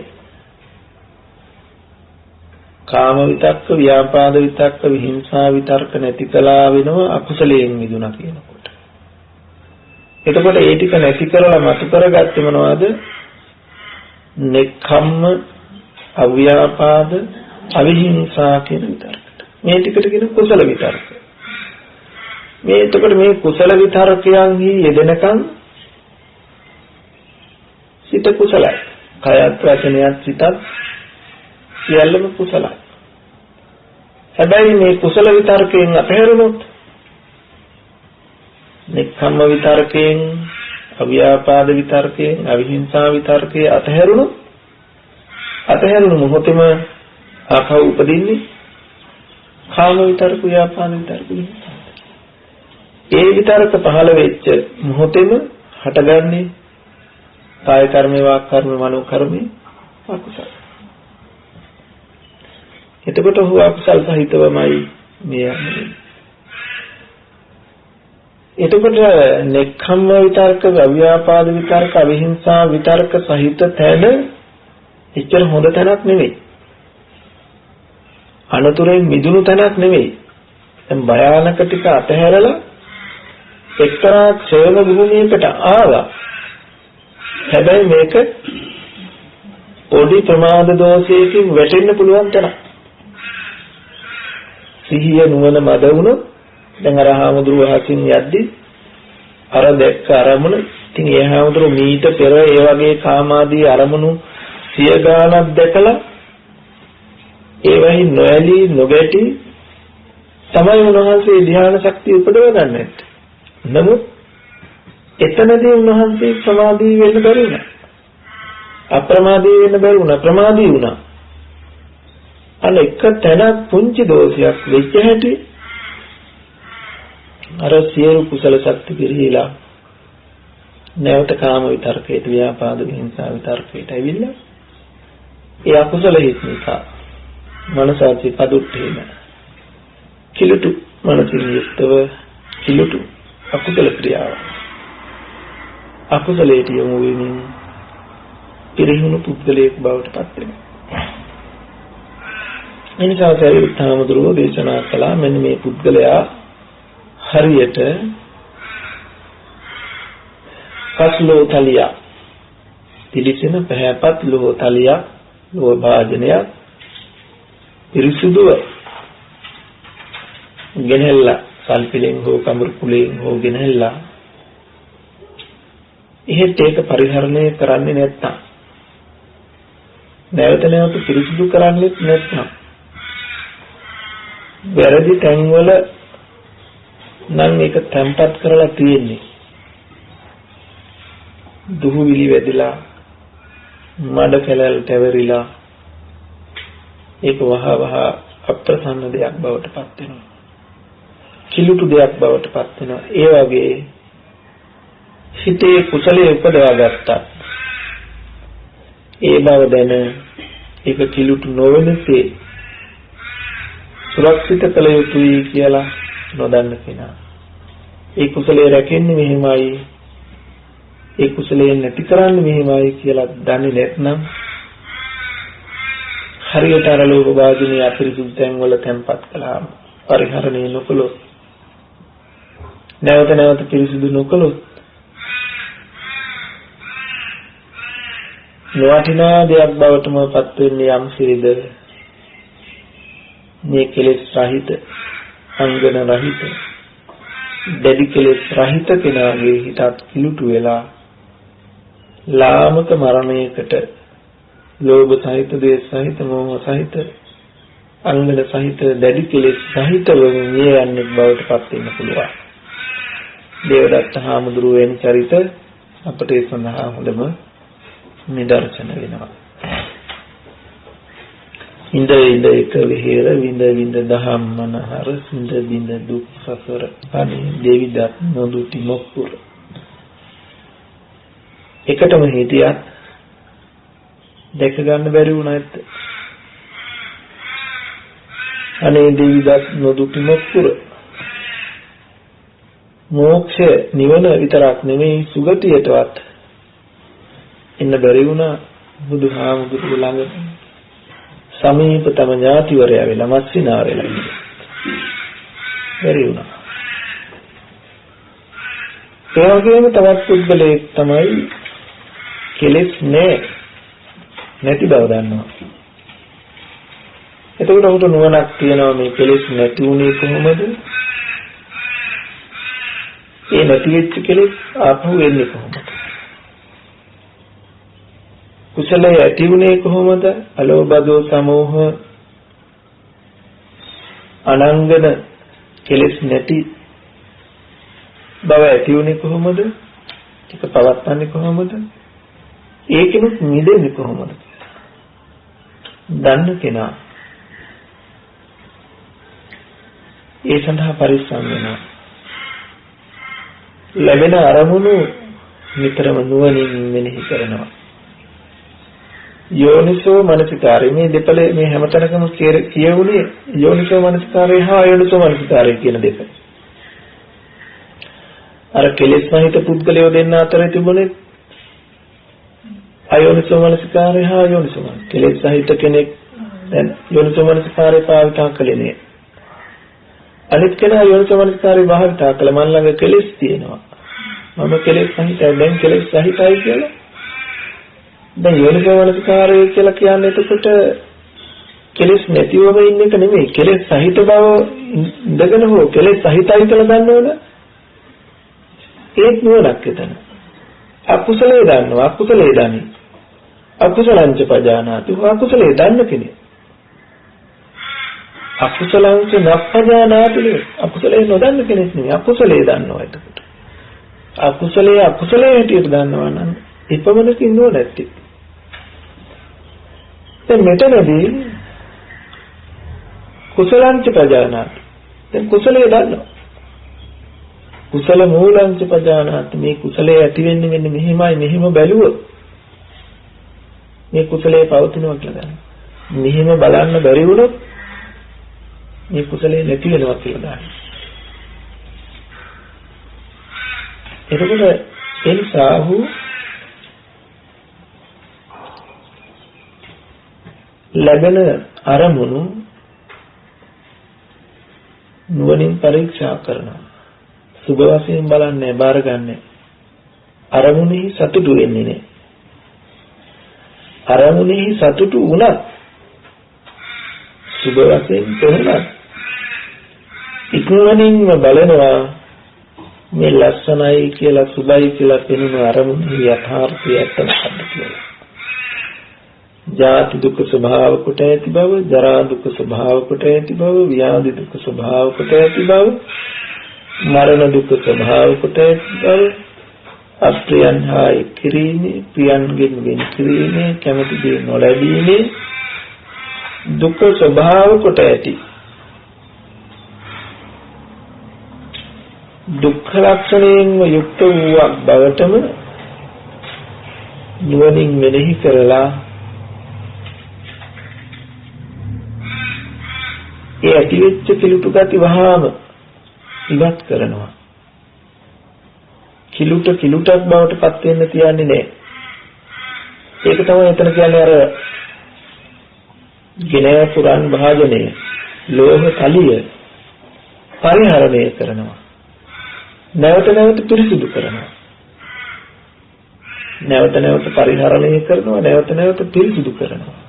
කාම විතක්ක, ව්‍යාපාද විතක්ක, විහිංසා විතරක නැති කළා වෙනවා අකුසලයෙන් මිදුණා කියනකොට. එතකොට ඒ ටික නැති කරලා මතු කරගත්තේ මොනවද? නෙක්ඛම්ම, අව්‍යාපාද, අවිහිංසා කියන විතරකට. මේ ටිකට කියන කුසල විතරක. මේ එතකොට මේ කුසල විතරකයන්හි යෙදෙනකන් සිත කුසලයි. කයත් වචනයත් සිතත් සියල්ලම කුසලයි. හැබැයි මේ කුසල විතරකයෙන් අපහැරුණොත්, නෙක්ඛම්ම විතරකයෙන්, අව්‍යාපාද විතරකයෙන්, අවිහිංසා විතරකේ අතහැරුණු මොහොතේම ආපහු උපදින්නේ කාම විතරක, ව්‍යාපාද විතරක, විහිංසා. ඒ විතරක පහළ වෙච්ච මොහොතේම හටගන්නේ කාය කර්මේ, වාක් කර්මේ, මනෝ කර්මේ අකුසල. එතකොට ඔහු අකුසල් සහිතවමයි මේ යන්නේ. එතකොට නෙක්ඛම්ම විතරක, අව්‍යාපාද විතරක, අවිහිංසා විතරක සහිත තැන එච්චර හොඳ තැනක් නෙවෙයි. අනතුරෙන් මිදුණු තැනක් නෙවෙයි. දැන් භයානක ටික අතහැරලා එක්තරා ක්ෂේම භූමියකට ආවා. හැබැයි මේක පොඩි ප්‍රමාද දෝෂයකින් වැටෙන්න පුළුවන් තරම්. සිහිය නුවණ මද වුණොත් දැන් අර හාමුදුරුවෝ හසින් යද්දි අර දැක්ක අරමුණ, ඉතින් ඒ හාමුදුරුවෝ මීට පෙර ඒ වගේ කාමාදී අරමුණු සිය ගානක් දැකලා ඒවයි නොඇලී නොගැටි තමයි උන්වහන්සේ ධ්‍යාන ශක්තිය උපදව ගන්නත්. නමුත් එතනදී උන්වහන්සේ සමාධී වෙන්න බැරි වුණා. අප්‍රමාදී වෙන්න බැරි වුණා. ප්‍රමාදී වුණා. අන්න එක තැනක් පුංචි දෝෂයක් වෙච්ච හැටි අර සියලු කුසල ශක්ති පිරිහිලා නැවත කාම විතරකයට, ව්‍යාපාද, විහිංසා විතරකයට ඇවිල්ලා ඒ අකුසල හේතු නිසා මනසාචි පදුට්ඨේන කිලුටු මනසින් යුක්තව කිලුටු අකුසල ක්‍රියාව අකුසලයට යොමු වෙමින් පිරිහුණු පුද්ගලයෙක් බවට පත් වෙනවා. එනිසා සරියුත් හාමුදුරුවෝ දේශනා කළා මෙන්න මේ පුද්ගලයා හරියට කස්ලෝ තලියා, පිළිසෙන පැහැපත් ලෝහ තලියක්, ලෝහ භාජනයක් පිරිසුදුව ගෙනහැල්ලා, සල්පිලෙන් හෝ කඹුරු කුලෙන් හෝ ගෙනහැල්ලා එහෙත් ඒක පරිහරණය කරන්නේ නැත්තම්, නැවත නැවත පිරිසුදු කරන්නේ නැත්තම්, වැරදි තැන්වල නම් ඒක තැම්පත් කරලා තියෙන්නේ, දුහුවිලි වැදිලා, මඩ කැලල් තැවරිලා, ඒක වහ අප්‍රසන්න දෙයක් බවට පත් වෙනවා. කිලුටු දෙයක් බවට පත් වෙනවා. ඒ වගේ හිතේ කුසලයේ උපදවා ගත්තා. ඒ බව දැන ඒක කිලුටු නොවනසේ සුරක්ෂිත කළ යුතුයි කියලා නොදන්න කෙනා. ඒ කුසලයේ රැකෙන්නේ මෙහෙමයි, ඒ කුසලයෙන් නැති කරන්නේ මෙහෙමයි කියලා දන්නේ නැත්නම් හරියට අර ලෝක වාදිනේ අපිරිසුදු තැන් වල තැන්පත් කළාම, පරිහරණය නොකළොත්, නැවත නැවත පිරිසුදු නොකළොත් නොවටිනා දෙයක් බවටම පත් වෙන්නේ යම්සේද මේ කෙලෙස් රහිත, අංගන රහිත, දැඩි කෙලෙස් රහිත කෙනාගේ හිතත් කිලුටු වෙලා ලාමක මරණයකට, ලෝභ සහිත, ද්වේෂ සහිත, මෝහ සහිත, අංගන සහිත, දැඩි කෙලෙස් සහිතව මිය යන්නේ බවට පත් වෙන්න පුළුවන්. දේවදත්ත හාමුදුරුවෝ වෙන චරිත අපට ඒ සඳහා හොඳම නිදර්ශන වෙනවා. ඉඳ ඉඳ එක විහෙර විඳ විඳ දහම් මනහර සිඳ බිඳ දුක් සසර අනේ දෙවිදත් නොදුටි මොක්කුර. එකටම හිටියත් දැක ගන්න බැරි වුණා ඇත්ත. අනේ දෙවිදත් නොදුටි මොක්කුර. මෝක්ෂ නිවන විතරක් නෙමෙයි සුගතියටවත් එන්න බැරි වුණා බුදුහාමුදුරු ළඟ සමීපතම ඥාතිවරයා වෙලා මස්සිනා වෙලා ඉන්නේ. බැරි වුණා. ඒ වගේම තවත් පුද්ගලයෙක් තමයි කෙලෙස් නැති බව දන්නවා. එතකොට ඔහුට නුවණක් තියෙනවා මේ කෙලෙස් නැති වුණේ කොහොමද? ඒ නැති වෙච්ච කෙලෙස් ආපහු එන්නේ කොහොමද? කුසලයේ ඇති වුණේ කොහොමද? අලෝභ දෝස සමෝහ අනංගන කෙලෙස් නැති බව ඇති වුණේ කොහොමද? ඒක පවත්න්නේ කොහොමද? ඒකෙනුත් මිදෙන්නේ කොහොමද? දන්න කෙනා ඒ සඳහා පරිස්සම් වෙනවා. ලැබෙන අරමුණු නිතරම නුවණින් මෙනෙහි කරනවා. යෝනිසෝ මනසිකාරය මේ දෙපළේ මේ හැමතැනකම කියවුනේ යෝනිසෝ මනසිකාරය හා අයෝනිසෝ මනසිකාරය කියන දෙක. අර කෙලෙස් සහිත පුද්ගලයෝ දෙන්න අතර තිබුණේ අයෝනිසෝ මනසිකාරය හා අයෝනිසෝ මනසිකාරය. කෙලෙස් සහිත කෙනෙක් දැන් යෝනිසෝ මනසිකාරය පාවිච්චි කළේ නෑ. අනිත් කෙනා යෝනිසෝ මනසිකාරය භාවිත කළ මන් ළඟ කෙලෙස් තියෙනවා. මම කෙලෙස් සහිතයි දැන් කෙලෙස් සහිතයි කියලා. දැන් යෝනිසෝ මනසිකාරය කියලා කියන්නේ එතකොට කෙලෙස් නැතිවම ඉන්න එක නෙමෙයි. කෙලෙස් සහිත බව ඉඳගෙන හෝ කෙලෙස් සහිතයි කියලා දන්නවනේ. ඒත් නුවණක් එතන. අකුසලයේ දන්නවා අකුසලයේ දනි. අකුසලංච පජානාති. අකුසලයේ දන්න කෙනෙක්. අකුසලංච නප්පජානාති. අකුසලයේ නොදන්න කෙනෙක් නෙමෙයි. අකුසලයේ දන්නවා එතකොට. අකුසලයේ හැටියට දන්නවා නම් ඉපමණකින් නුවණැති. දැන් මෙතනදී කුසලංච පජානාති. දැන් කුසලයේ දන්නවා. කුසල මූලංච පජානාති. මේ කුසලයේ ඇති වෙන්නේ මෙන්න මෙහෙම බැලුවොත් මේ කුසලයේ පවතිනවා කියලා දන්නවා. මෙහෙම බලන්න බැරි වුණොත් මේ කුසලයේ නැති වෙනවා කියලා දන්නවා. එතකොට ඒ නිසා ලැබෙන අරමුණු නුවණින් පරීක්ෂා කරනවා. සුභ වශයෙන් බලන්නේ බාරගන්නේ. අරමුණෙහි සතුටු වෙන්නේ නැහැ. අරමුණෙහි සතුටු වුණත් සුභ වශයෙන් තෝරනවා. ඉක්මනින්ම බලනවා මේ ලස්සනයි කියලා සුභයි කියලා පෙනුන අරමුණෙහි යථාර්ථය ඇත්තද කියලා. ජාති දුක්ඛ ස්වභාව කොට ඇති බව, ජරා දුක්ඛ ස්වභාව කොට ඇති බව, ව්‍යාධි දුක්ඛ ස්වභාව කොට ඇති බව, මරණ දුක්ඛ ස්වභාව කොට ඇති බව, අප්‍රියන් හා එක්කිරීමේ, ප්‍රියන්ගෙන් වෙන් කිරීමේ, කැමැති දේ නොලැබීමේ දුක්ඛ ස්වභාව කොට ඇති. දුක්ඛ ලක්ෂණයෙන් යුක්ත වූ බවටම නුවණින් මෙනෙහි කරලා ඒ ඇතිවෙච්ච කිලුට ගති වහාම ඉවත් කරනවා. කිලුටක් බවට පත් වෙන්න තියන්නේ නැහැ. ඒක තමයි එතන කියන්නේ අර ගෙනය පුරන් භාජනය ලෝහ තලිය පරිහරණය කරනවා. නැවත පිරිසිදු කරනවා. නැවත පරිහරණය කරනවා. නැවත පිරිසිදු කරනවා.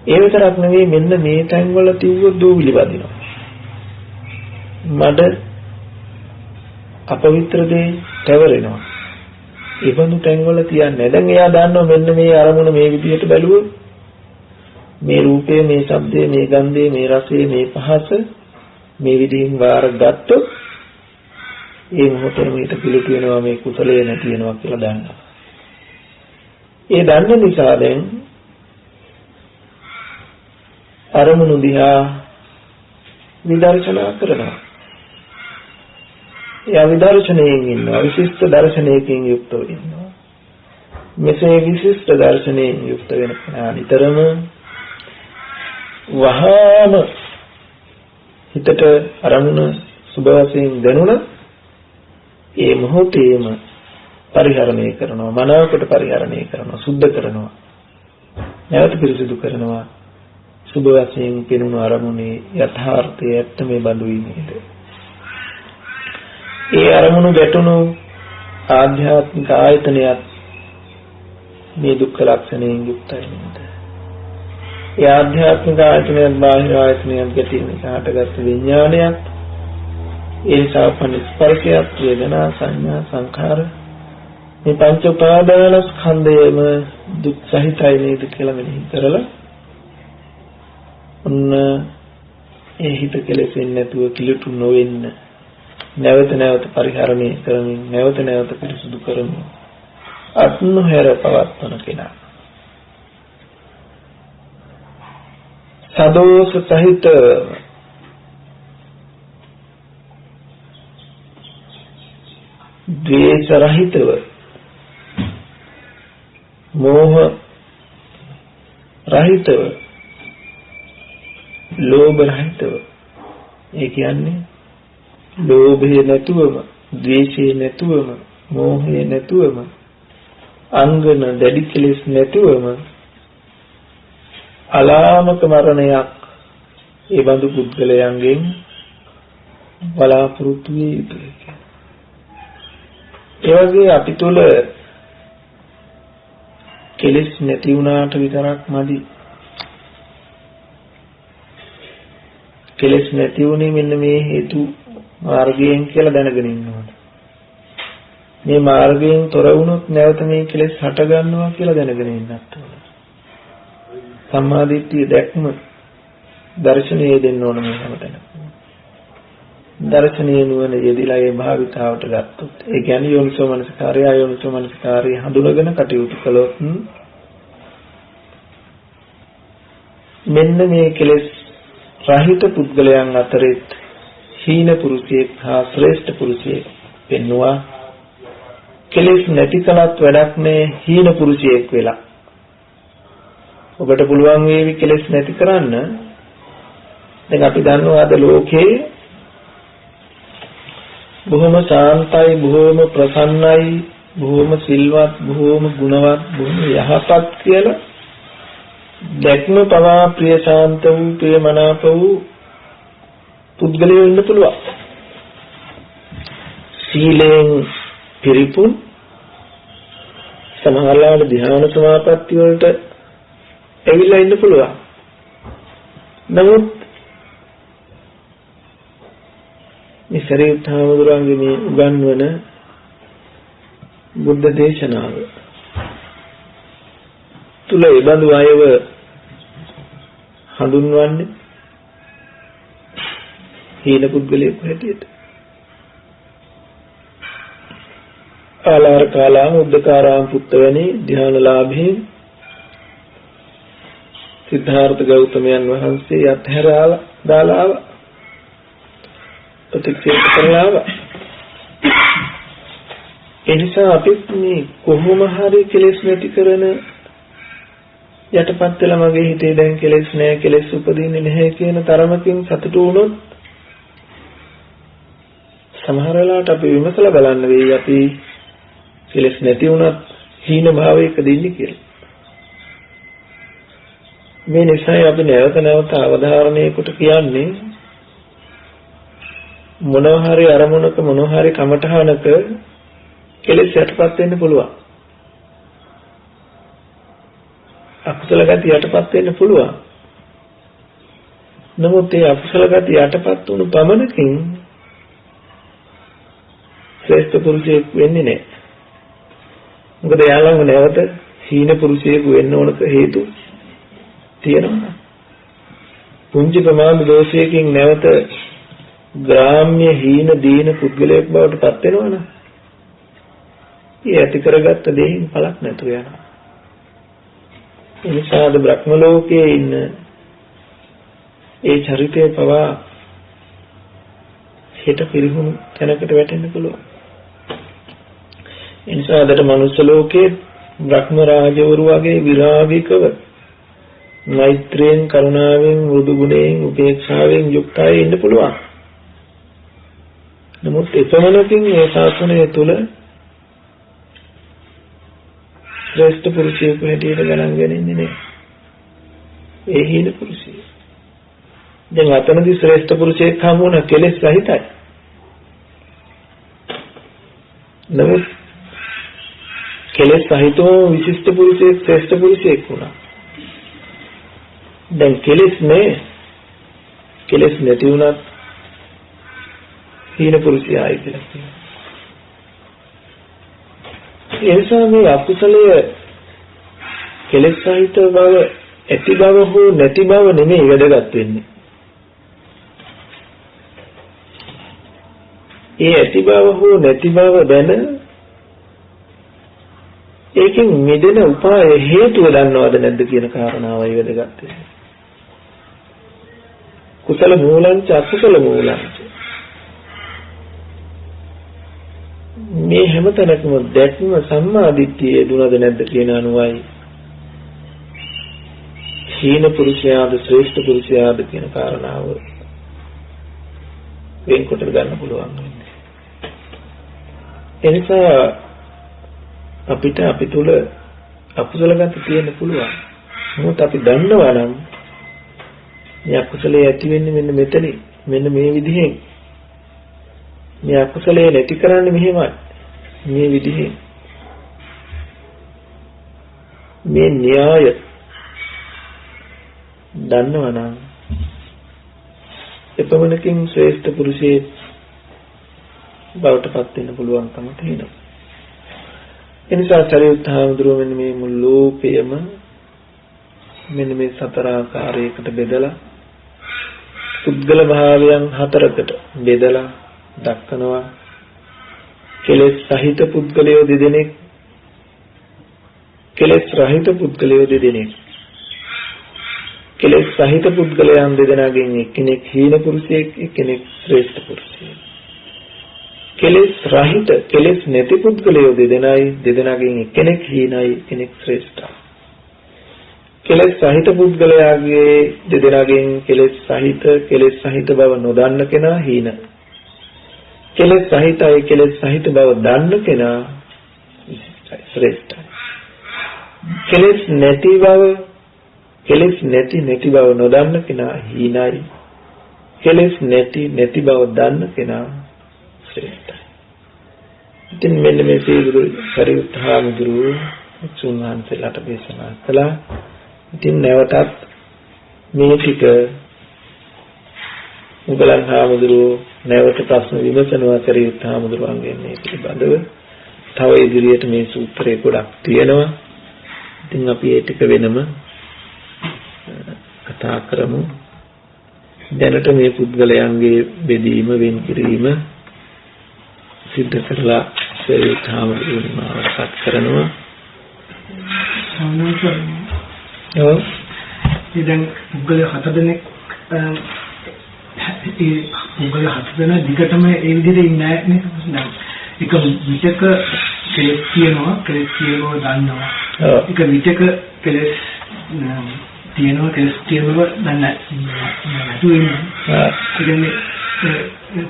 ඒ විතරක් නෙවෙයි මෙන්න මේ තැන්වල තියුව දූවිලි වදිනවා. මඩ අපවිත්‍ර දේ තවරෙනවා. ඒ වගේ තැන්වල තියන්නේ. දැන් එයා දන්නවා මෙන්න මේ අරමුණ මේ විදිහට බැලුවොත් මේ රූපය, මේ ශබ්දය, මේ ගන්ධය, මේ රසය, මේ පහස මේ විදිහින් වාර ගත්තොත් ඒ මොහොතේම හිත පිළිතු වෙනවා මේ කුසලයේ නැති වෙනවා කියලා දන්නවා. ඒ දන්න නිසා දැන් අරමුණු දිහා විදර්ශනා කරනවා. එයා විදර්ශනයෙන් ඉන්නවා, විශිෂ්ට දර්ශනයකින් යුක්තව ඉන්නවා. මෙසේ විශිෂ්ට දර්ශනයෙන් යුක්ත වෙන කෙනා නිතරම වහාම හිතට අරමුණ සුබ වශයෙන් දැනුණා ඒ මොහොතේම පරිහරණය කරනවා, මනාවකට පරිහරණය කරනවා, සුද්ධ කරනවා, නැවත පිරිසිදු කරනවා. සුබ වශයෙන් පෙනුණු අරමුණේ යථාර්ථය ඇත්ත මේ බඳුයි නේද? ඒ අරමුණු ගැටුණු ආධ්‍යාත්මික ආයතනයත් මේ දුක්ඛ ලක්ෂණයෙන් යුක්තයි නේද? ඒ ආධ්‍යාත්මික ආයතනයත් බාහිර ආයතනයත් ගැටීම සහටගත් විඥානයත් ඒ සාපන ස්පර්ශයත් වේදනා සංඥා සංඛාර මේ පංච උපාදානස්කන්ධයම දුක් සහිතයි නේද කියලා මෙනෙහි කරලා ඔන්න ඒ හිත කෙලෙසෙන්නේ නැතුව කිලුටු නොවෙන්න නැවත නැවත පරිහරණය කරමින් නැවත නැවත පිරිසුදු කරමින් අත්නොහැර පවත්වන කෙනා සදෝෂ සහිත ද්වේෂ රහිතව මෝහ රහිතව ලෝභ රහිතව ඒ කියන්නේ ලෝභය නැතුවම ද්වේෂය නැතුවම මෝහය නැතුවම අංගන දැඩි කෙලෙස් නැතුවම අලාමක මරණයක් ඒ බඳු පුද්ගලයන්ගෙන් බලාපොරොත්තු විය යුතුයි. ඒ වගේ අපි තුල කෙලෙස් නැති වුණාට විතරක් මදි. කෙලෙස් නැති වුණේ මෙන්න මේ හේතු මාර්ගයෙන් කියලා දැනගෙන ඉන්න ඕනේ. මේ මාර්ගයෙන් තොර වුණොත් නැවත මේ කෙලෙස් හට ගන්නවා කියලා දැනගෙන ඉන්නත් ඕනේ. සම්මාදිට්ඨිය දැක්ම දර්ශනීය දෙන්න ඕන මේ හැමතැනම. දර්ශනීය නුවණ යෙදিলা ඒ භාවිතාවට ගත්තොත් ඒ කියන්නේ යෝනිසෝ මනසිකාරය අයෝනිසෝ මනසිකාරය හඳුනගෙන කටයුතු කළොත් මෙන්න මේ කෙලෙස් රහිත පුද්ගලයන් අතරේ හීන පුරුෂයෙක් හා ශ්‍රේෂ්ඨ පුරුෂයෙක් වෙන්නවා. කෙලෙස් නැති කලත් වැඩක් නෑ හීන පුරුෂයෙක් වෙලා. ඔබට පුළුවන් වේවි කෙලෙස් නැති කරන්න. දැන් අපි දන්නවා අද ලෝකේ බොහොම ශාන්තයි, බොහොම ප්‍රසන්නයි, බොහොම සිල්වත්, බොහොම ගුණවත්, බොහොම යහපත් කියලා දැක්ම පවා ප්‍රිය ශාන්ත වූ, ප්‍රිය මනාප වූ පුද්ගලයෝ ඉන්න පුළුවන්. සීලෙන් පිරිපුන් සමහරවල් ධ්‍යාන සමාපatti වලට ඇවිල්ලා ඉන්න පුළුවන්. නමුත් මේ සරියුත් හාමුදුරන්ගේ මේ උගන්වන බුද්ධ දේශනාව තුල ඒ බඳු අයව හඳුන්වන්නේ හීන පුද්ගලයෙක් හැටියට. ආලාර කාලාම උද්දකාරාම පුත්‍රවැනි ධ්‍යානලාභී සිද්ධාර්ථ ගෞතමයන් වහන්සේ යත්හැරාලා දාලා ප්‍රතික්ෂේප කරලා ආවා. එනිසා අපි මේ කොහොම හරි කෙලෙස් නැති කරන යටපත් වෙලා මගේ හිතේ දැන් කෙලෙස් නැහැ, කෙලෙස් උපදින්නේ නැහැ කියන තරමකින් සතුටු වුණොත් සමහර වෙලාවට අපි විමසලා බලන්න වෙයි අපි කෙලෙස් නැති වුණත් හීන භාවයකදී ඉන්නේ කියලා. මේ නිසා අපි නැවත නැවත අවධාරණය කොට කියන්නේ මොනවා හරි අරමුණක මොනවා හරි කමඨහනක කෙලෙස් යටපත් වෙන්න පුළුවන්. අකුසල ගති යටපත් වෙන්න පුළුවන්. නමුත් ඒ අකුසල ගති යටපත් වුණු පමණකින් ශ්‍රේෂ්ඨ පුරුෂයෙක් වෙන්නේ නැහැ. මොකද යාළඟ නැවත හීන පුරුෂයෙක් වෙන්න ඕනක හේතු තියෙනවා. පුංචි ප්‍රමාණ දෝෂයකින් නැවත ග්‍රාම්‍ය හීන දීන පුද්ගලයෙක් බවට පත් වෙනවනම් ඒ ඇති කරගත්ත දෙයින් පළක් නැතුව යනවා. ඒ නිසාද බ්‍රහ්ම ලෝකයේ ඉන්න ඒ චරිතය පවා හිත පිරිහුණු තැනකට වැටෙන්න පුළුවන්. ඒ නිසා අදට මනුස්ස ලෝකයේ බ්‍රහ්ම රාජවරු වගේ විරාගිකව මෛත්‍රියෙන් කරුණාවෙන් මෘදු ගුණයෙන් උපේක්ෂාවෙන් යුක්තයි ඉන්න පුළුවන්. නමුත් එපමණකින් මේ ශාසනය තුල ශ්‍රේෂ්ඨ පුරුෂයෙකු හැටියට ගණන් ගන්නේ නැහැ. ඒ හීන පුරුෂය. දැන් අතනදී ශ්‍රේෂ්ඨ පුරුෂයෙක් හමු වුණා කෙලෙස් සහිතයි. නමුත් කෙලෙස් සහිතව විශිෂ්ට පුරුෂයෙක් ශ්‍රේෂ්ඨ පුරුෂයෙක් වුණා. දැන් කෙලෙස් නැති වුණත් හීන පුරුෂයයි කියලා කියනවා. ඒ නිසා මේ අකුසලය කෙලෙස් සහිත බව ඇති බව හෝ නැති බව නෙමෙයි වැදගත් වෙන්නේ. ඒ ඇති බව හෝ නැති බව දැන ඒකෙන් මිදෙන උපාය හේතුව දන්නවද නැද්ද කියන කාරණාවයි වැදගත් වෙන්නේ. කුසල මූලංච අකුසල මූලංච මේ හැමතැනකම දැක්ම සම්මාදිට්ඨිය දුනද නැද්ද කියන අනුවයි හීන පුරුෂයාද ශ්‍රේෂ්ඨ පුරුෂයාද කියන කාරණාව වෙන්කොට ගන්න පුළුවන් වෙන්නේ. එනිසා අපිට අපි තුල අකුසල ගති තියෙන්න පුළුවන්. මොකද අපි දන්නවා නම් මේ අකුසලයේ ඇති වෙන්නේ මෙන්න මෙතනින් මෙන්න මේ විදිහෙන් මේ අකුසලයේ නැති කරන්නේ මෙහෙමයි මේ විදිහෙන් මේ න්‍යාය දන්නවා නම් එපමණකින් ශ්‍රේෂ්ඨ පුරුෂයේ බවට පත් වෙන්න පුළුවන්කම තියෙනවා. එනිසා සරියුත් හාමුදුරුවෝ මෙන්න මේ මුළු ලෝකයම මෙන්න මේ සතර ආකාරයකට බෙදලා පුද්ගල භාවයන් හතරකට බෙදලා දක්වනවා. කෙලෙස් සහිත පුද්ගලයෝ දෙදෙනෙක්, කෙලෙස් රහිත පුද්ගලයෝ දෙදෙනෙක්. කෙලෙස් සහිත පුද්ගලයන් දෙදෙනාගෙන් එක්කෙනෙක් හීන පුරුෂයෙක්, එක්කෙනෙක් ශ්‍රේෂ්ඨ පුරුෂයෙක්. කෙලෙස් රහිත කෙලෙස් නැති පුද්ගලයෝ දෙදෙනාගෙන් එක්කෙනෙක් හීනයි, එක්කෙනෙක් ශ්‍රේෂ්ඨයි. කෙලෙස් සහිත පුද්ගලයාගේ දෙදෙනාගෙන් කෙලෙස් සහිත බව නොදන්න කෙනා හීන. කෙලෙස් සහිත බව දන්න කෙනා ශ්‍රේෂ්ඨයි. කෙලෙස් නැති බව නොදන්න කෙනා හීනයි. කෙලෙස් නැති බව දන්න කෙනා ශ්‍රේෂ්ඨයි. ඉතින් මෙන්න මේ සීගුරු සරියුත් හාමුදුරුවෝ සුන්වහන්සේලාට දේශනා කළා. ඉතින් නැවතත් මේ ටික මුගලන් හාමුදුරුවෝ නැවත ප්‍රශ්න විමසනවා සරියුත් හාමුදුරුවන්ගෙන් මේ පිළිබඳව. තව ඉදිරියට මේ සූත්‍රය ගොඩක් තියෙනවා. ඉතින් අපි ඒ ටික වෙනම කතා කරමු. දැනට මේ පුද්ගලයන්ගේ බෙදීම වෙන් කිරීම සිද්ධ කරලා සරියුත් හාමුදුරුවෝ මාවසත් කරනවා. ඔව්. ඉතින් පුද්ගල 7 දෙනෙක් ඒ පුද්ගල 7 දෙනා දිගටම ඒ විදිහට ඉන්නේ නැහැ. එක විචක කෙලස් කියනවා දන්නවා. එක විචක කෙලස් තියෙනවා දන්නේ නැතු වෙනවා. ඒ කියන්නේ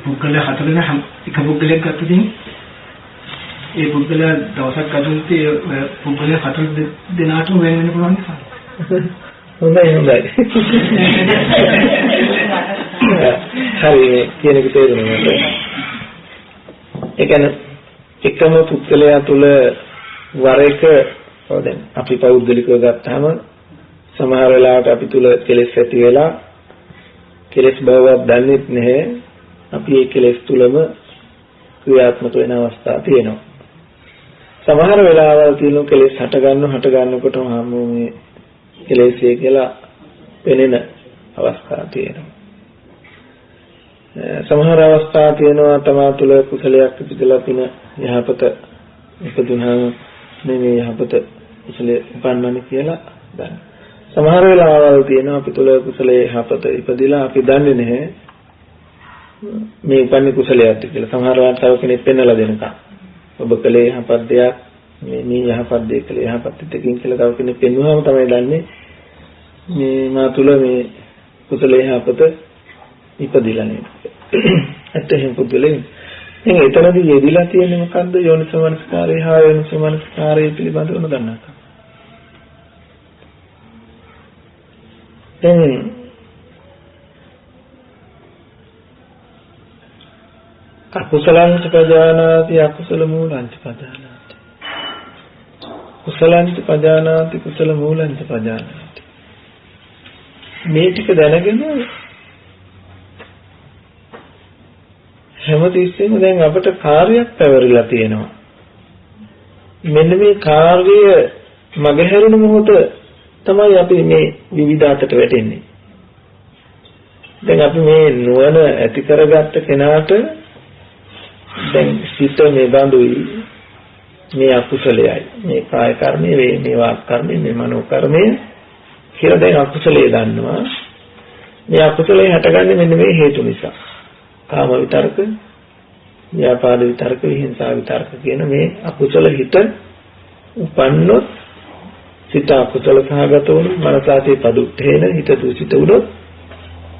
පුද්ගල 4 දෙනා එක පුද්ගලයෙක් ගත්තොත් ඒ පුද්ගලයා දවසක් ගතොත් ඒ පුද්ගල 4 දෙනාටම වෙන වෙන පුළුවන් නිසා. හොඳයි. හරි කියන එක තේරුණා මට. ඒ කියන්නේ එකම පුද්ගලයා තුල වර එක දැන් අපි පෞද්ගලිකව ගත්තාම සමහර වෙලාවට අපි තුල කෙලෙස් ඇති වෙලා කෙලෙස් බවවත් දන්නේ නැහැ. අපි ඒ කෙලෙස් තුලම ක්‍රියාත්මක වෙන අවස්ථා තියෙනවා. සමහර වෙලාවල් තියෙන කෙලෙස් හට ගන්නකොටම මේ කෙලෙස්ය කියලා පෙනෙන අවස්ථා තියෙනවා. සමහර අවස්ථා තියෙනවා තමා තුළ කුසලයක් ඉපදලා පින යහපත ඉපදුනහම මේ යහපත කුසලයේ උපන්නන්නේ කියලා දන්න. සමහර වෙලාවල් තියෙනවා අපි තුළ කුසලයේ යහපත ඉපදිලා අපි දන්නේ නැහැ මේ උපන්නේ කුසලයක්ද කියලා. සමහර වෙලාවට තව කෙනෙක් පෙන්නලා දෙනකම් ඔබ කලේ යහපත් දෙයක් මේ යහපත් දෙයක් කලේ යහපත් දෙයකින් කියලා තව කෙනෙක් පෙන්වුවාම තමයි දන්නේ මේ මා තුළ මේ කුසලයේ යහපත ඉපදිලා නේද. ඇත්තටම පුදුලෙන් දැන් එතනදී යෙදිලා තියෙන්නේ මොකද්ද? යෝනිසමනස්කාරය හා යෝනිසමනස්කාරය පිළිබඳව නොදන්නාකම. දැන් අකුසලංච පජානාති අකුසල මූලංච පජානාති. කුසලංච පජානාති කුසල මූලංච පජානාති. මේ ටික දැනගෙන හැමතිස්සෙම දැන් අපට කාර්යයක් පැවරිලා තියෙනවා. මෙන්න මේ කාර්යය මගහැරෙන මොහොත තමයි අපි මේ විවිධාතට වැටෙන්නේ. දැන් අපි මේ නුවණ ඇති කරගත්ත කෙනාට දැන් සිත මේ බඳුයි මේ අකුසලයයි මේ කාය කර්මය මේ වාක් කර්මය මේ මනෝ කර්මය කියලා දැන් අකුසලයේ දන්නවා. මේ අකුසලයේ හටගන්නේ මෙන්න මේ හේතු නිසා. කාම විතරක, ව්‍යාපාද විතරක, විහිංසා විතරක කියන මේ අකුසල හිත උපන්නොත් සිත අකුසල සහගත වුණොත් මනසාතේ පදුත්තේන හිත දූෂිත වුණොත්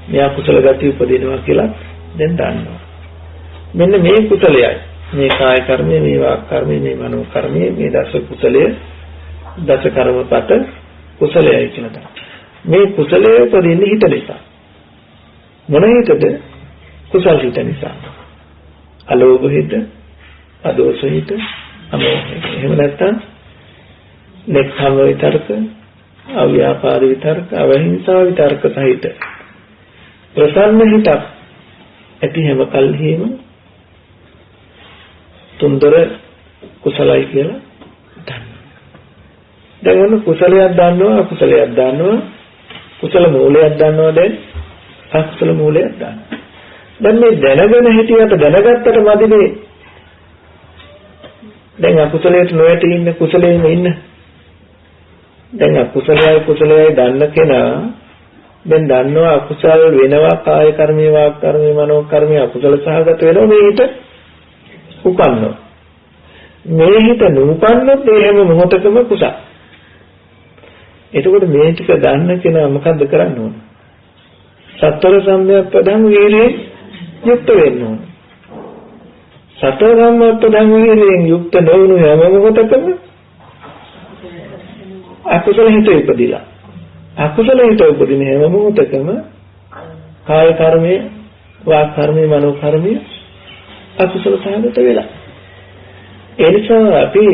මේ අකුසල ගතිය උපදිනවා කියලා දැන් දන්නවා. මෙන්න මේ කුසලයයි මේ කාය කර්මය, මේ වාක් කර්මය, මේ මනෝ කර්මය, මේ දස කුසලය, දස කර්මපත කුසලයයි කියලා දන්නවා. මේ කුසලයේ උපදින්නේ හිත නිසා. මොන හිතද? කුසල හිත නිසා. අලෝභ හිත, අදෝෂ හිත, අමෝහ හිත. එහෙම නැත්නම් නෙක්ඛම් විතරක, අව්‍යාපාද විතරක, අවහිංසා විතරක සහිත ප්‍රසන්න හිතක් ඇති හැම කල්හිම තුන්දර කුසලයි කියලා දන්නවා. දැන් ඔන්න කුසලයක් දන්නවා, අකුසලයක් දන්නවා, කුසල මූලයක් දන්නවා, දැන් අකුසල මූලයක් දන්නවා. දැන් මේ දැනගෙන හිටියට දැනගත්තට මදිනේ. දැන් අකුසලයට නොයටි ඉන්න කුසලයෙන්ම ඉන්න. දැන් අකුසලයයි කුසලයයි දන්න කෙනා දැන් දන්නවා අකුසල් වෙනවා කාය කර්මයේ වාක් කර්මයේ මනෝ කර්මයේ අකුසල සහගත වෙනවා මේ හිත උපන්නෝ. මේ හිත නුපන්නොත් ඒ හැම මොහොතකම කුසල. එතකොට මේ ටික දන්න කෙනා මොකද්ද කරන්න ඕන? සතර සම්‍යක්පදං වීර්යයෙන් යුක්ත වෙන්න ඕන. සතර සම්‍යක්පදං වීර්යයෙන් යුක්ත නොවුණු හැම මොහොතකම අකුසල හිත උපදිලා. අකුසල හිත උපදින හැම මොහොතකම කාය කර්මයේ වාක් කර්මයේ මනෝ කර්මයේ අකුසල සහගත වෙලා. ඒ නිසා අපි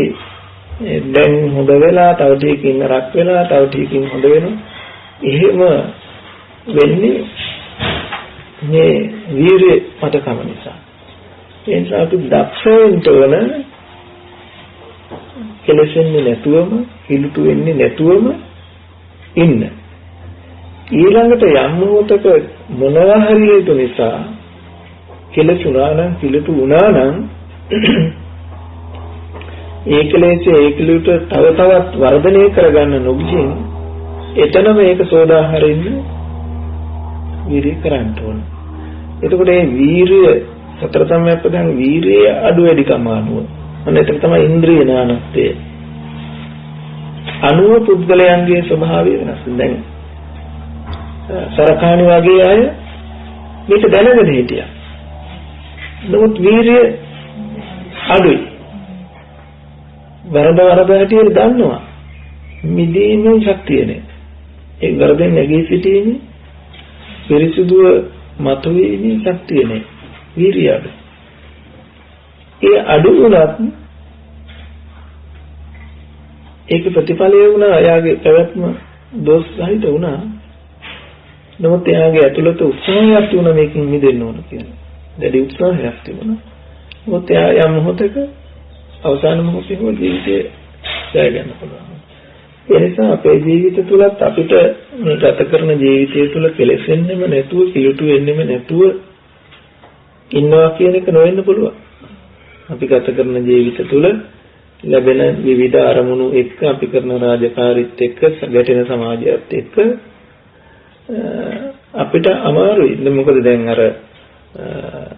දැන් හොඳ වෙලා තව ටිකකින් රක් වෙලා තව ටිකකින් හොඳ වෙනවා. එහෙම වෙන්නේ මේ වීර්ය මතකම නිසා. ඒ නිසා අපි දක්ෂවෙන්න ඕන කෙලෙසෙන්නේ නැතුවම, හිලුටු වෙන්නේ නැතුවම ඉන්න. ඊළඟට යම් මොහොතක මොනවා හරි හේතු නිසා කෙලෙසුණා නම්, හිලුටු වුණා නම් ඒ කෙලෙසේ ඒ කිලුට තව තවත් වර්ධනය කරගන්න නොගින් එතනම ඒක සෝදාහරින්න වීර්ය කරන්න ඕන. එතකොට මේ වීර්ය සතර සම්‍යක්පදං වීර්යය අඩු වැඩිකම අනුව අන්න ඒක තමයි ඉන්ද්‍රිය ඥානත්වය. අනුව පුද්ගලයන්ගේ ස්වභාවය වෙනස්. දැන් සරකාණි වගේ අය මේක දැනගෙන හිටියා. නමුත් වීර්යය අඩුයි. වරද හැටියට දන්නවා. මිදීමේ ශක්තිය නැහැ. ඒ වරදෙන් නැගී සිටීමේ පිරිසුදුව මතුවීමේ ශක්තිය නැහැ. වීර්යය අඩු. ඒ අඩු වුණත් ඒක ප්‍රතිඵලය වුණා එයාගේ පැවැත්ම දෝෂ සහිත වුණා. නමුත් එයාගේ ඇතුළත උත්සාහයක් තිබුණා මේකෙන් මිදෙන්න ඕන කියලා. දැඩි උත්සාහයක් තිබුණා. නමුත් එයා යම් මොහොතක අවසාන මොහොතේ ජීවිතේ ජය ගන්න පුළුවන්. ඒ නිසා අපේ ජීවිත තුලත් අපිට මේ ගත කරන ජීවිතය තුල කෙලෙසෙන්නෙම නැතුව, කිලුටු වෙන්නෙම නැතුව ඉන්නවා කියන එක නොවෙන්න පුළුවන්. අපි ගත කරන ජීවිත තුළ ලැබෙන විවිධ අරමුණු එක්ක අපි කරන රාජකාරීත් එක්ක ගැටෙන සමාජයත් එක්ක අපිට අමාරුයි. මොකද දැන් අර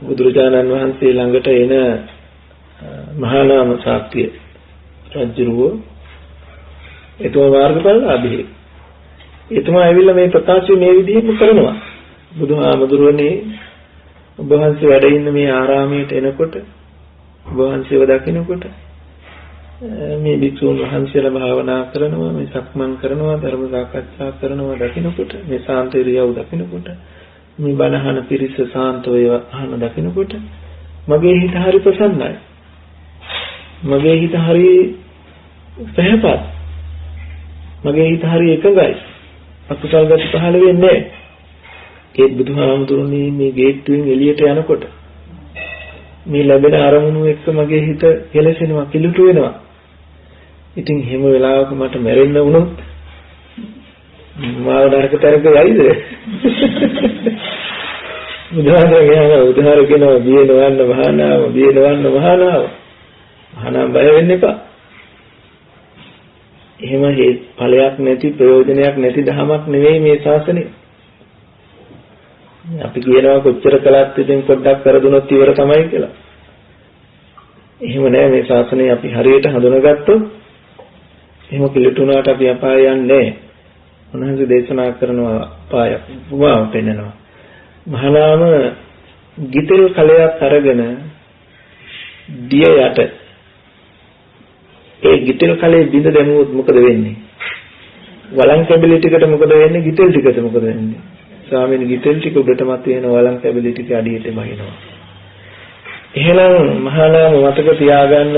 බුදුරජාණන් වහන්සේ ළඟට එන මහා නාම ශාක්‍ය රජුරෝ එතුමා මාර්ගඵලලාභී. එතුමා ඇවිල්ලා මේ ප්‍රකාශය මේ විදිහටම කරනවා. බුදුහාමුදුරනේ ඔබ වහන්සේ වැඩ ඉන්න මේ ආරාමයට එනකොට ඔබ වහන්සේව දකිනකොට මේ භික්ෂුන් වහන්සේලා භාවනා කරනවා, මේ සක්මන් කරනවා, ධර්ම සාකච්ඡා කරනවා දකිනකොට, මේ සාන්ත ඉරියව් දකිනකොට, මේ බණහන පිරිස සාන්තව අහන දකිනකොට මගේ හිත හරි ප්‍රසන්නයි. මගේ හිත හරි සහපත්. මගේ හිත හරි එකඟයි. අකුසල් ගති පහළ වෙන්නේ නැහැ. ඒ බුදුහාමුදුරනේ මේ ගේට්ටුවෙන් එළියට යනකොට මේ ලැබෙන අරමුණු එක්ක මගේ හිත කෙලසෙනවා, කිලුටු වෙනවා. ඉතින් හැම වෙලාවකම මට මැරෙන්න වුණොත් මාව නරකතරක යයිද? බුදුහාමුදුරනේ බිය නොවන්න මහානාම, බිය නොවන්න මහානාම. මහානාම බය වෙන්න එපා. එහෙම ඵලයක් නැති, ප්‍රයෝජනයක් නැති ධමයක් නෙවෙයි මේ ශාසනය. අපි කියනවා කොච්චර කළත් ඉතින් පොඩ්ඩක් කරදුනොත් ඉවර තමයි කියලා. එහෙම නෑ මේ ශාසනය අපි හරියට හඳුනාගත්තොත් එහෙම කිලුටුනාට අපි අපාය යන්නේ නෑ. උන්වහන්සේ දේශනා කරනවා අපාය උපමාව පෙන්නනවා. මහානාම ගිතෙල් කලයක් අරගෙන දිය යට ඒ ගිතෙල් කලේ බිඳ දැමුවොත් මොකද වෙන්නේ? වලං කැබලි ටිකට මොකද වෙන්නේ? ගිතෙල් ටිකට මොකද වෙන්නේ? ස්වාමීන් ගිතෙල් ටික උඩට මත වෙන වලං කැබලි ටික අඩියට බහිනවා. එහෙනම් මහානාම මතක තියාගන්න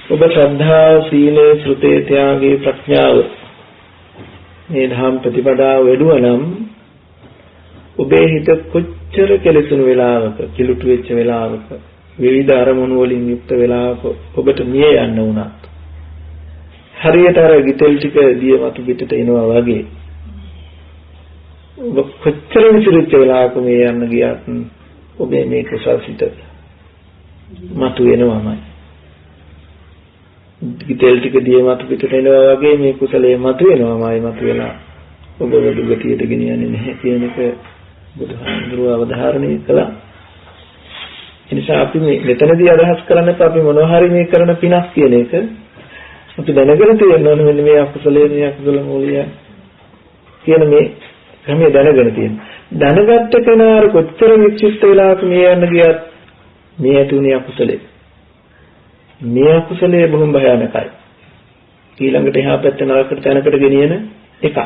ඔබ ශ්‍රද්ධාව, සීලය, ශ්‍රුතේ, ත්‍යාගයේ ප්‍රඥාව මේ ධම් ප්‍රතිපදාව වැඩුවා නම් ඔබේ හිත කොච්චර කෙලෙසුණු වෙලාවක, කිලුටු වෙච්ච වෙලාවක, විවිධ අරමුණු වලින් යුක්ත වෙලාවක ඔබට මිය යන්න වුණත් හරියට අර ගිතෙල් ටික දිය මතු පිටට එනවා වගේ ඔබ කොච්චර විසිරිච්ච වෙලාවක මේ යන්න ගියත් ඔබේ මේ කුසල් සිත මතු වෙනවමයි. ගිතෙල් ටික දිය මතු පිටට එනවා වගේ මේ කුසලයේ මතු වෙනවමයි. මතු වෙලා ඔබ දුගතියට ගෙනියන්නේ නැහැ කියන එක බුදුහාමුදුරුවෝ අවධාරණය කළා. එනිසා අපි මෙතනදී අදහස් කරන්නේ අපි මොනවා හරි මේ කරන පිනක් කියන එක අපි දැනගෙන තියෙනවා. මෙන්න මේ අකුසලයේ මේ අකුසල මූලිය කියන මේ ක්‍රමය දැනගෙන තියෙනවා. දැනගත්ත කෙනා කොච්චර විචිත්ත වෙලාවක මේ යන්න ගියත් මේ ඇතුණේ අකුසලයේ මේ අකුසලයේ බොහොම භයානකයි. ඊළඟට එහා පැත්තේ නරකට තැනකට ගෙනියන එක.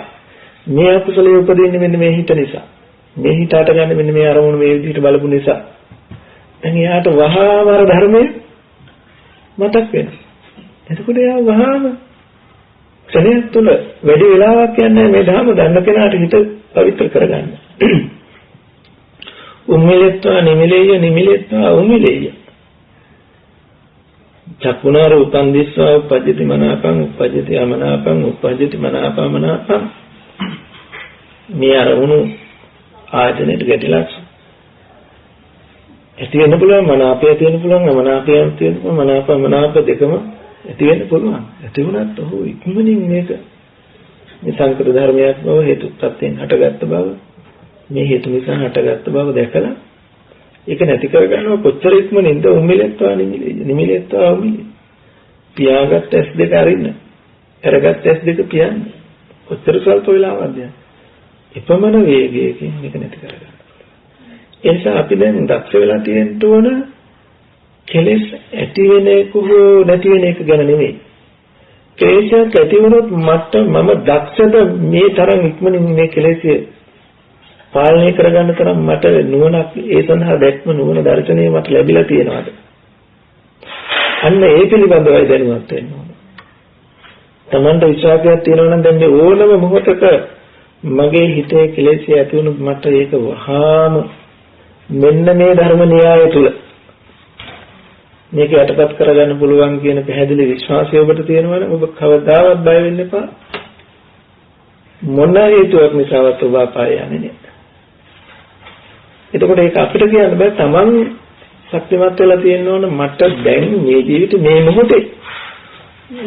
මේ අකුසලයේ උපදින්නේ මෙන්න මේ හිත නිසා. මේ හිත අට ගන්න මෙන්න මේ අරමුණු මේ විදිහට බලපු නිසා. දැන් එයාට වහාම අර ධර්මයේ මතක් වෙනවා. එතකොට එයා වහාම ක්ෂණයක් තුළ වැඩි වෙලාවක් යන්නේ මේ ධර්ම දන්න කෙනාට හිත පවිත්‍ර කරගන්න. උම්මිලෙත්වා නිමිලේය, නිමිලෙත්වා උම්මිලේය. චක්කුණා රූපං දිස්වා උපජ්ජති මනාපං, උපජ්ජති අමනාපං, උපජ්ජති මනාපමනාපං. මේ අරමුණු ආයතනෙට ගැටිලා ඇති වෙන්න පුළුවන්, මනාපය තියෙන්න පුළුවන්, අමනාපය තියෙන්න පුළුවන්, මනාප මනාප දෙකම ඇති වෙන්න පුළුවන්. ඇති වුණත් ඔහු ඉක්මනින් මේක මේ සංකත ධර්මයක් බව, හේතු ප්‍රත්‍යයෙන් හටගත්ත බව, මේ හේතු නිසා හටගත්ත බව දැකලා ඒක නැති කරගන්නවා. කොච්චර ඉක්මනින්ද උම්මිලෙත්වා නිමිලෙත්වා උම්මිලෙ. පියාගත් ඇස් දෙක අරින්න, කරගත් ඇස් දෙක පියන්න. කොච්චර සල්ප වෙලාවක්ද? එපමණ වේගයකින් මේක නැති කරගන්න. ඒ නිසා අපි දැන් දක්ෂ වෙලා තියෙන්න ඕන කෙලෙස් ඇති වෙන එක හෝ නැති වෙන එක ගැන නෙමෙයි. කෙලෙසක් ඇති වුණොත් මම දක්ෂද මේ තරම් ඉක්මනින් මේ කෙලෙසිය පාලනය කරගන්න තරම් මට නුවණක්, ඒ සඳහා දැක්ම නුවණ දර්ශනය මට ලැබිලා තියෙනවද? අන්න ඒ පිළිබඳවයි දැනුවත් වෙන්න ඕන. Tamanta විශ්වාසයක් තියෙනවා නම් දැන් මේ ඕනම මොහොතක මගේ හිතේ කෙලෙසිය ඇති වුණොත් මට ඒක වහාම මෙන්න මේ ධර්ම න්‍යාය තුල මේක යටපත් කරගන්න පුළුවන් කියන පැහැදිලි විශ්වාසය ඔබට තියෙනවා නම් ඔබ කවදාවත් බය වෙන්න එපා. මොන හේතුවක් නිසාවත් ඔබ අපාය යන්නේ නැහැ. එතකොට ඒක අපිට කියන්න බෑ Taman ශක්තිමත් වෙලා තියෙන්න ඕන මට දැන් මේ ජීවිතේ මේ මොහොතේ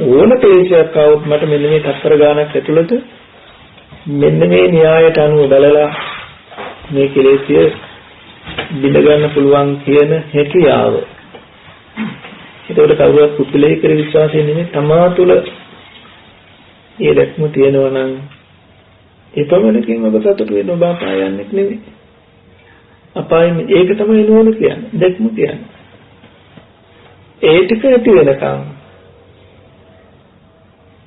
ඕන ක්ලේශයක් આવොත් මට මෙන්න මේ තත්තර ගානක් ඇතුළත මෙන්න මේ න්‍යායට අනුව බලලා මේ කෙලෙසිය බිඳ ගන්න පුළුවන් කියන හැකියාව. ඒකට කවුරුත් පුදුලේ කර විශ්වාසය නෙමෙයි තමා තුළ ඒ දැක්ම තියෙනවා නම් ඒ පමණකින් ඔබ සතුට වෙන්න ඔබ අපාය යන්නේ නෙමෙයි. අපායනේ ඒක තමයි නෝන කියන්නේ දැක්ම කියන්නේ. ඒ ටික ඇති වෙනකම්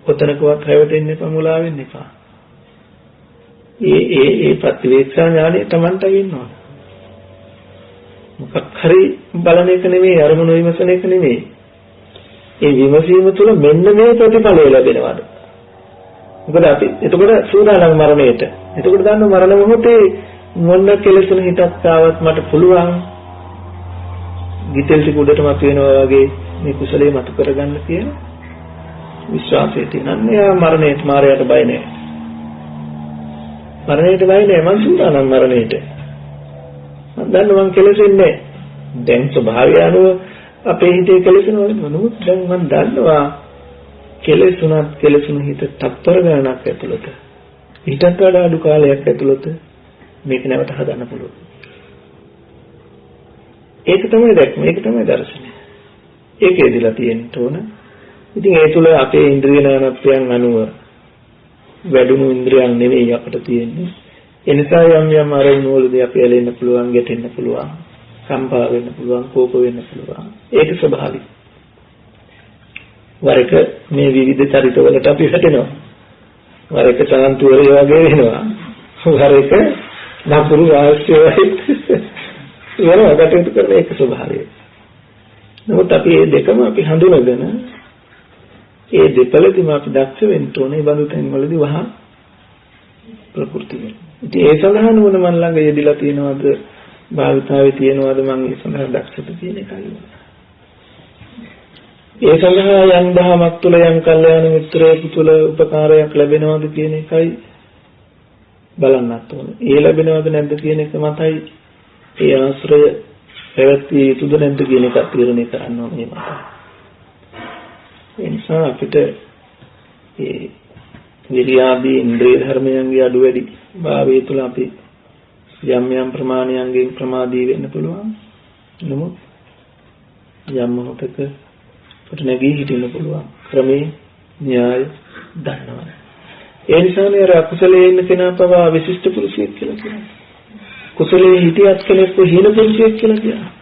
ඔතනකවත් හැවටෙන්න එපා මුලා වෙන්න එපා. ඒ ප්‍රතිවේක්ෂා ඥානය Tamanට වෙනවා. මොකක් හරි බලන එක නෙමෙයි අරමුණු විමසන එක නෙමෙයි. ඒ විමසීම තුළ මෙන්න මේ ප්‍රතිඵලය ලැබෙනවාද? මොකද අපි එතකොට සූදානම් මරණයට. එතකොට දන්න මරණ මොහොතේ මොන කෙලෙසුන හිතක් ආවත් මට පුළුවන් ගිතෙල් ටික උඩටම අපි වෙනවා වගේ මේ කුසලයේ මතු කරගන්න කියන විශ්වාසය තියෙනන්නේ ආ මරණයට මායයට බය නැහැ. මරණයට බය නැහැ මං සූදානම් මරණයට. මම දන්නවා මං කෙලෙසෙන්නේ නැහැ. දැන් ස්වභාවය අනුව අපේ හිතේ කෙලෙසෙනවා නමුත් දැන් මම දන්නවා කෙලෙසුන හිත තත්තර ගණනක් ඇතුළත ඊටත් වඩා අඩු කාලයක් ඇතුළත මේක නැවත හදන්න පුළුවන්. ඒක තමයි දැක්ම ඒක තමයි දර්ශනය. ඒක එදිලා තියෙන්න ඕන. ඉතින් ඒ තුළ අපේ ඉන්ද්‍රිය නානත්වයන් අනුව වැඩුණු ඉන්ද්‍රියන් නෙවෙයි අපිට තියෙන්නේ. ඒ නිසා යම් අරමුණු වලදී අපි ඇලෙන්න පුළුවන්, ගැටෙන්න පුළුවන්, කම්පා වෙන්න පුළුවන්, කෝප වෙන්න පුළුවන්. ඒක ස්වභාවිකයි. වර එක මේ විවිධ චරිතවලට අපි වැටෙනවා. වර එක සාන්තුවරය වගේ වෙනවා. වර එක නපුරු රාශියයි වෙනවා කටයුතු කරන එක ස්වභාවයයි. නමුත් අපි මේ දෙකම අපි හඳුනගෙන ඒ දෙපළදීම අපි දක්ෂ වෙන්න ඕනේ බඳු තැන් වලදී වහා ප්‍රකෘති වෙන. ඉතින් ඒ සඳහා නුවණ මන් ළඟ යෙදিলা තියෙනවද භාවිතාවේ තියෙනවද මම ඒ සඳහා දක්ෂත තියෙන එකයි. ඒ සඳහා යම් දහමක් තුළ යම් කල්යාණ මිත්‍රයෙක් තුළ උපකාරයක් ලැබෙනවද කියන එකයි බලන්නත් ඕනේ. ඒ ලැබෙනවද නැද්ද කියන එක මතයි ඒ ආශ්‍රය පැවැත්විය යුතුද නැද්ද කියන එක තීරණය කරන්න ඕනේ මත. ඒ නිසා අපිට ඒ විරියාදී ඉන්ද්‍රිය ධර්මයන්ගේ අඩු වැඩි භාවය තුළ අපි යම් ප්‍රමාණයන්ගෙන් ප්‍රමාදී වෙන්න පුළුවන්. නමුත් යම් මොහොතක අපිට නැගී හිටින්න පුළුවන් ක්‍රමේ න්‍යාය දන්නවා. ඒ නිසානේ අර අකුසලයේ ඉන්න කෙනා පවා විශිෂ්ට පුරුෂයෙක් කියලා කියනවා. කුසලයේ හිටියත් කෙනෙක්ව හීන පුරුෂයෙක් කියලා කියනවා.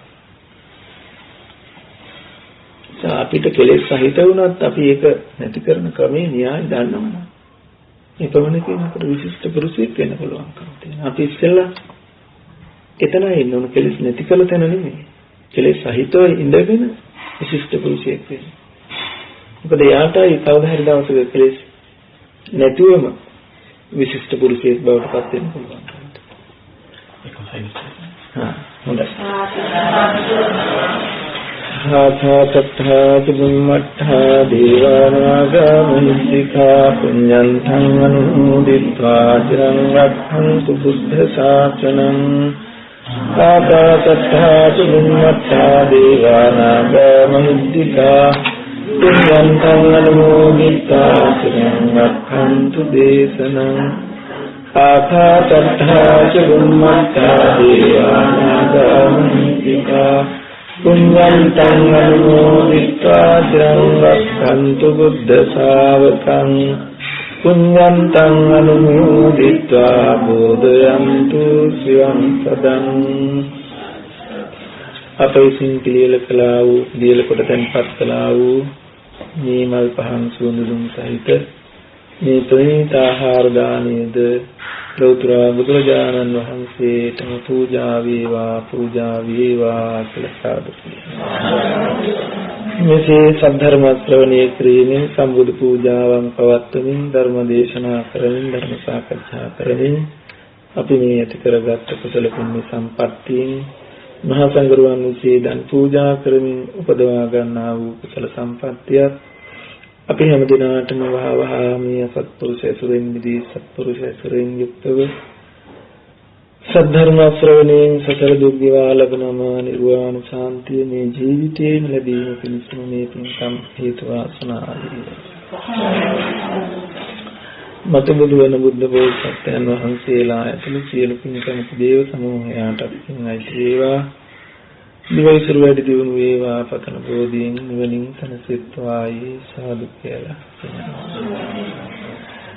අපිට කෙලෙස් සහිත වුණත් අපි ඒක නැති කරන ක්‍රමේ න්‍යාය දන්නවා. ඒ පමණකින් අපිට විශිෂ්ට පුරුෂයෙක් වෙන්න පුළුවන්කම තියෙනවා. අපි ඉස්සෙල්ලා එතන ඉන්න ඕන කෙලෙස් නැති කළ තැන නෙමෙයි. කෙලෙස් සහිතව ඉඳගෙන විශිෂ්ට පුරුෂයෙක් වෙන්න. මොකද යාටයි කවදා හරි දවසක කෙලෙස් නැතිවම විශිෂ්ට පුරුෂයෙක් බවට පත් වෙන්න පුළුවන්. හොඳයි. ආථාතත්ථා චුම්මත්ථා දේවානාගා මහිද්దికා පුඤ්ඤන්තං අනුමෝදිत्वा චිරං රක්ඛන්තු බුද්ධ ශාසනං. ආථාතත්ථා චුම්මත්ථා දේවානාගා මහිද්దికා පුඤ්ඤන්තං අනුමෝදිत्वा චිරං රක්ඛන්තු දේශනං. ආථාතත්ථා චුම්මත්ථා දේවානාගා මහිද්దికා පුඤ්ඤන්තං අනුමෝදිत्वा චිරං රක්ඛන්තු බුද්ධ ශාවකං. පුඤ්ඤන්තං අනුමෝදිत्वा බෝධයන්තු සිවං සදං. අපේ සින් පිළියෙල කළා වූ පිළියෙල කොට තැන්පත් කළා වූ මේ මල් පහන් සුවඳුම් සහිත මේ ප්‍රණීත ආහාර දානයේද ලෞතර බුදුරජාණන් වහන්සේටම පූජා වේවා කියලා සාදු. මෙසේ සද්ධර්ම ශ්‍රවණය කිරීමෙන් සම්බුදු පූජාවන් පවත්වමින් ධර්ම දේශනා කරමින් ධර්ම සාකච්ඡා කරමින් අපි මේ ඇති කරගත් කුසල පුණ්‍ය සම්පත්තියෙන් මහා සංඝරුවන් වහන්සේ දන් පූජා කරමින් උපදවා ගන්නා වූ කුසල සම්පත්තියත් අපි හැම දිනාටම වහා මේ සත්පුරුෂ ඇසුරෙන් මිදී සත්පුරුෂ ඇසුරෙන් යුක්තව සද්ධර්ම ශ්‍රවණයෙන් සසර දුක් ගෙවා ලබනම නිර්වාණ ශාන්තිය මේ ජීවිතේම ලැබීම පිණිස මේ පින්කම් හේතු වාසනා වේ. මතබුදු වන බුද්ධ බෝසත්යන් වහන්සේලා ඇතුළු සියලු පින්කම් දේව සමූහයාට පින් අයිති වේවා. දිවයිසුරු වැඩි දියුණු වේවා පතන බෝධීන් නිවනින් සනසෙත්වායි සාදු කියලා.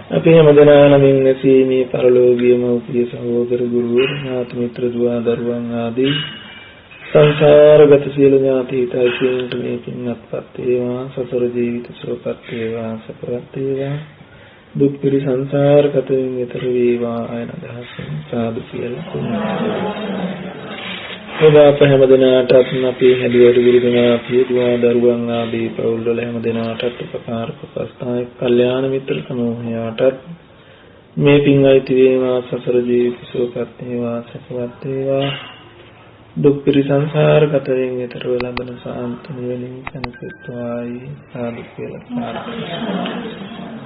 අපි හැමදෙනා නමින් නැසී මේ පරලෝකීය මෞපිය සහෝදර ගුරුවරු ඥාති මිත්‍ර දුව දරුවන් ආදී සංසාරගත සියලු ඥාති හිතයිසින්ට මේ පින්වත්පත් වේවා. සසර ජීවිත සුවපත් වේවා සපවත් වේවා. දුක් පිරි සංසාර කතෙන් ඈතර වේවා අයන දහසෙන් සාදු කියලා. එදා අප හැමදෙනාටත් අපි හැදිවරු ගුරු දෙනාපිය දුව දරුවන් ආදී පවුල් වල හැමදෙනාටත් උපකාරක උපස්ථායක කල්යාණ මිත්‍ර සමූහයාටත් මේ පින් අයිති වේවා. සසර ජීවිත සුවපත් වේවා සපවත් වේවා. දුක් පිරි සංසාර ගතෙන් ඈතරව ලබන සාන්ත නිවනින් සැනසෙත්වායි සාදු කියලා ප්‍රාර්ථනා.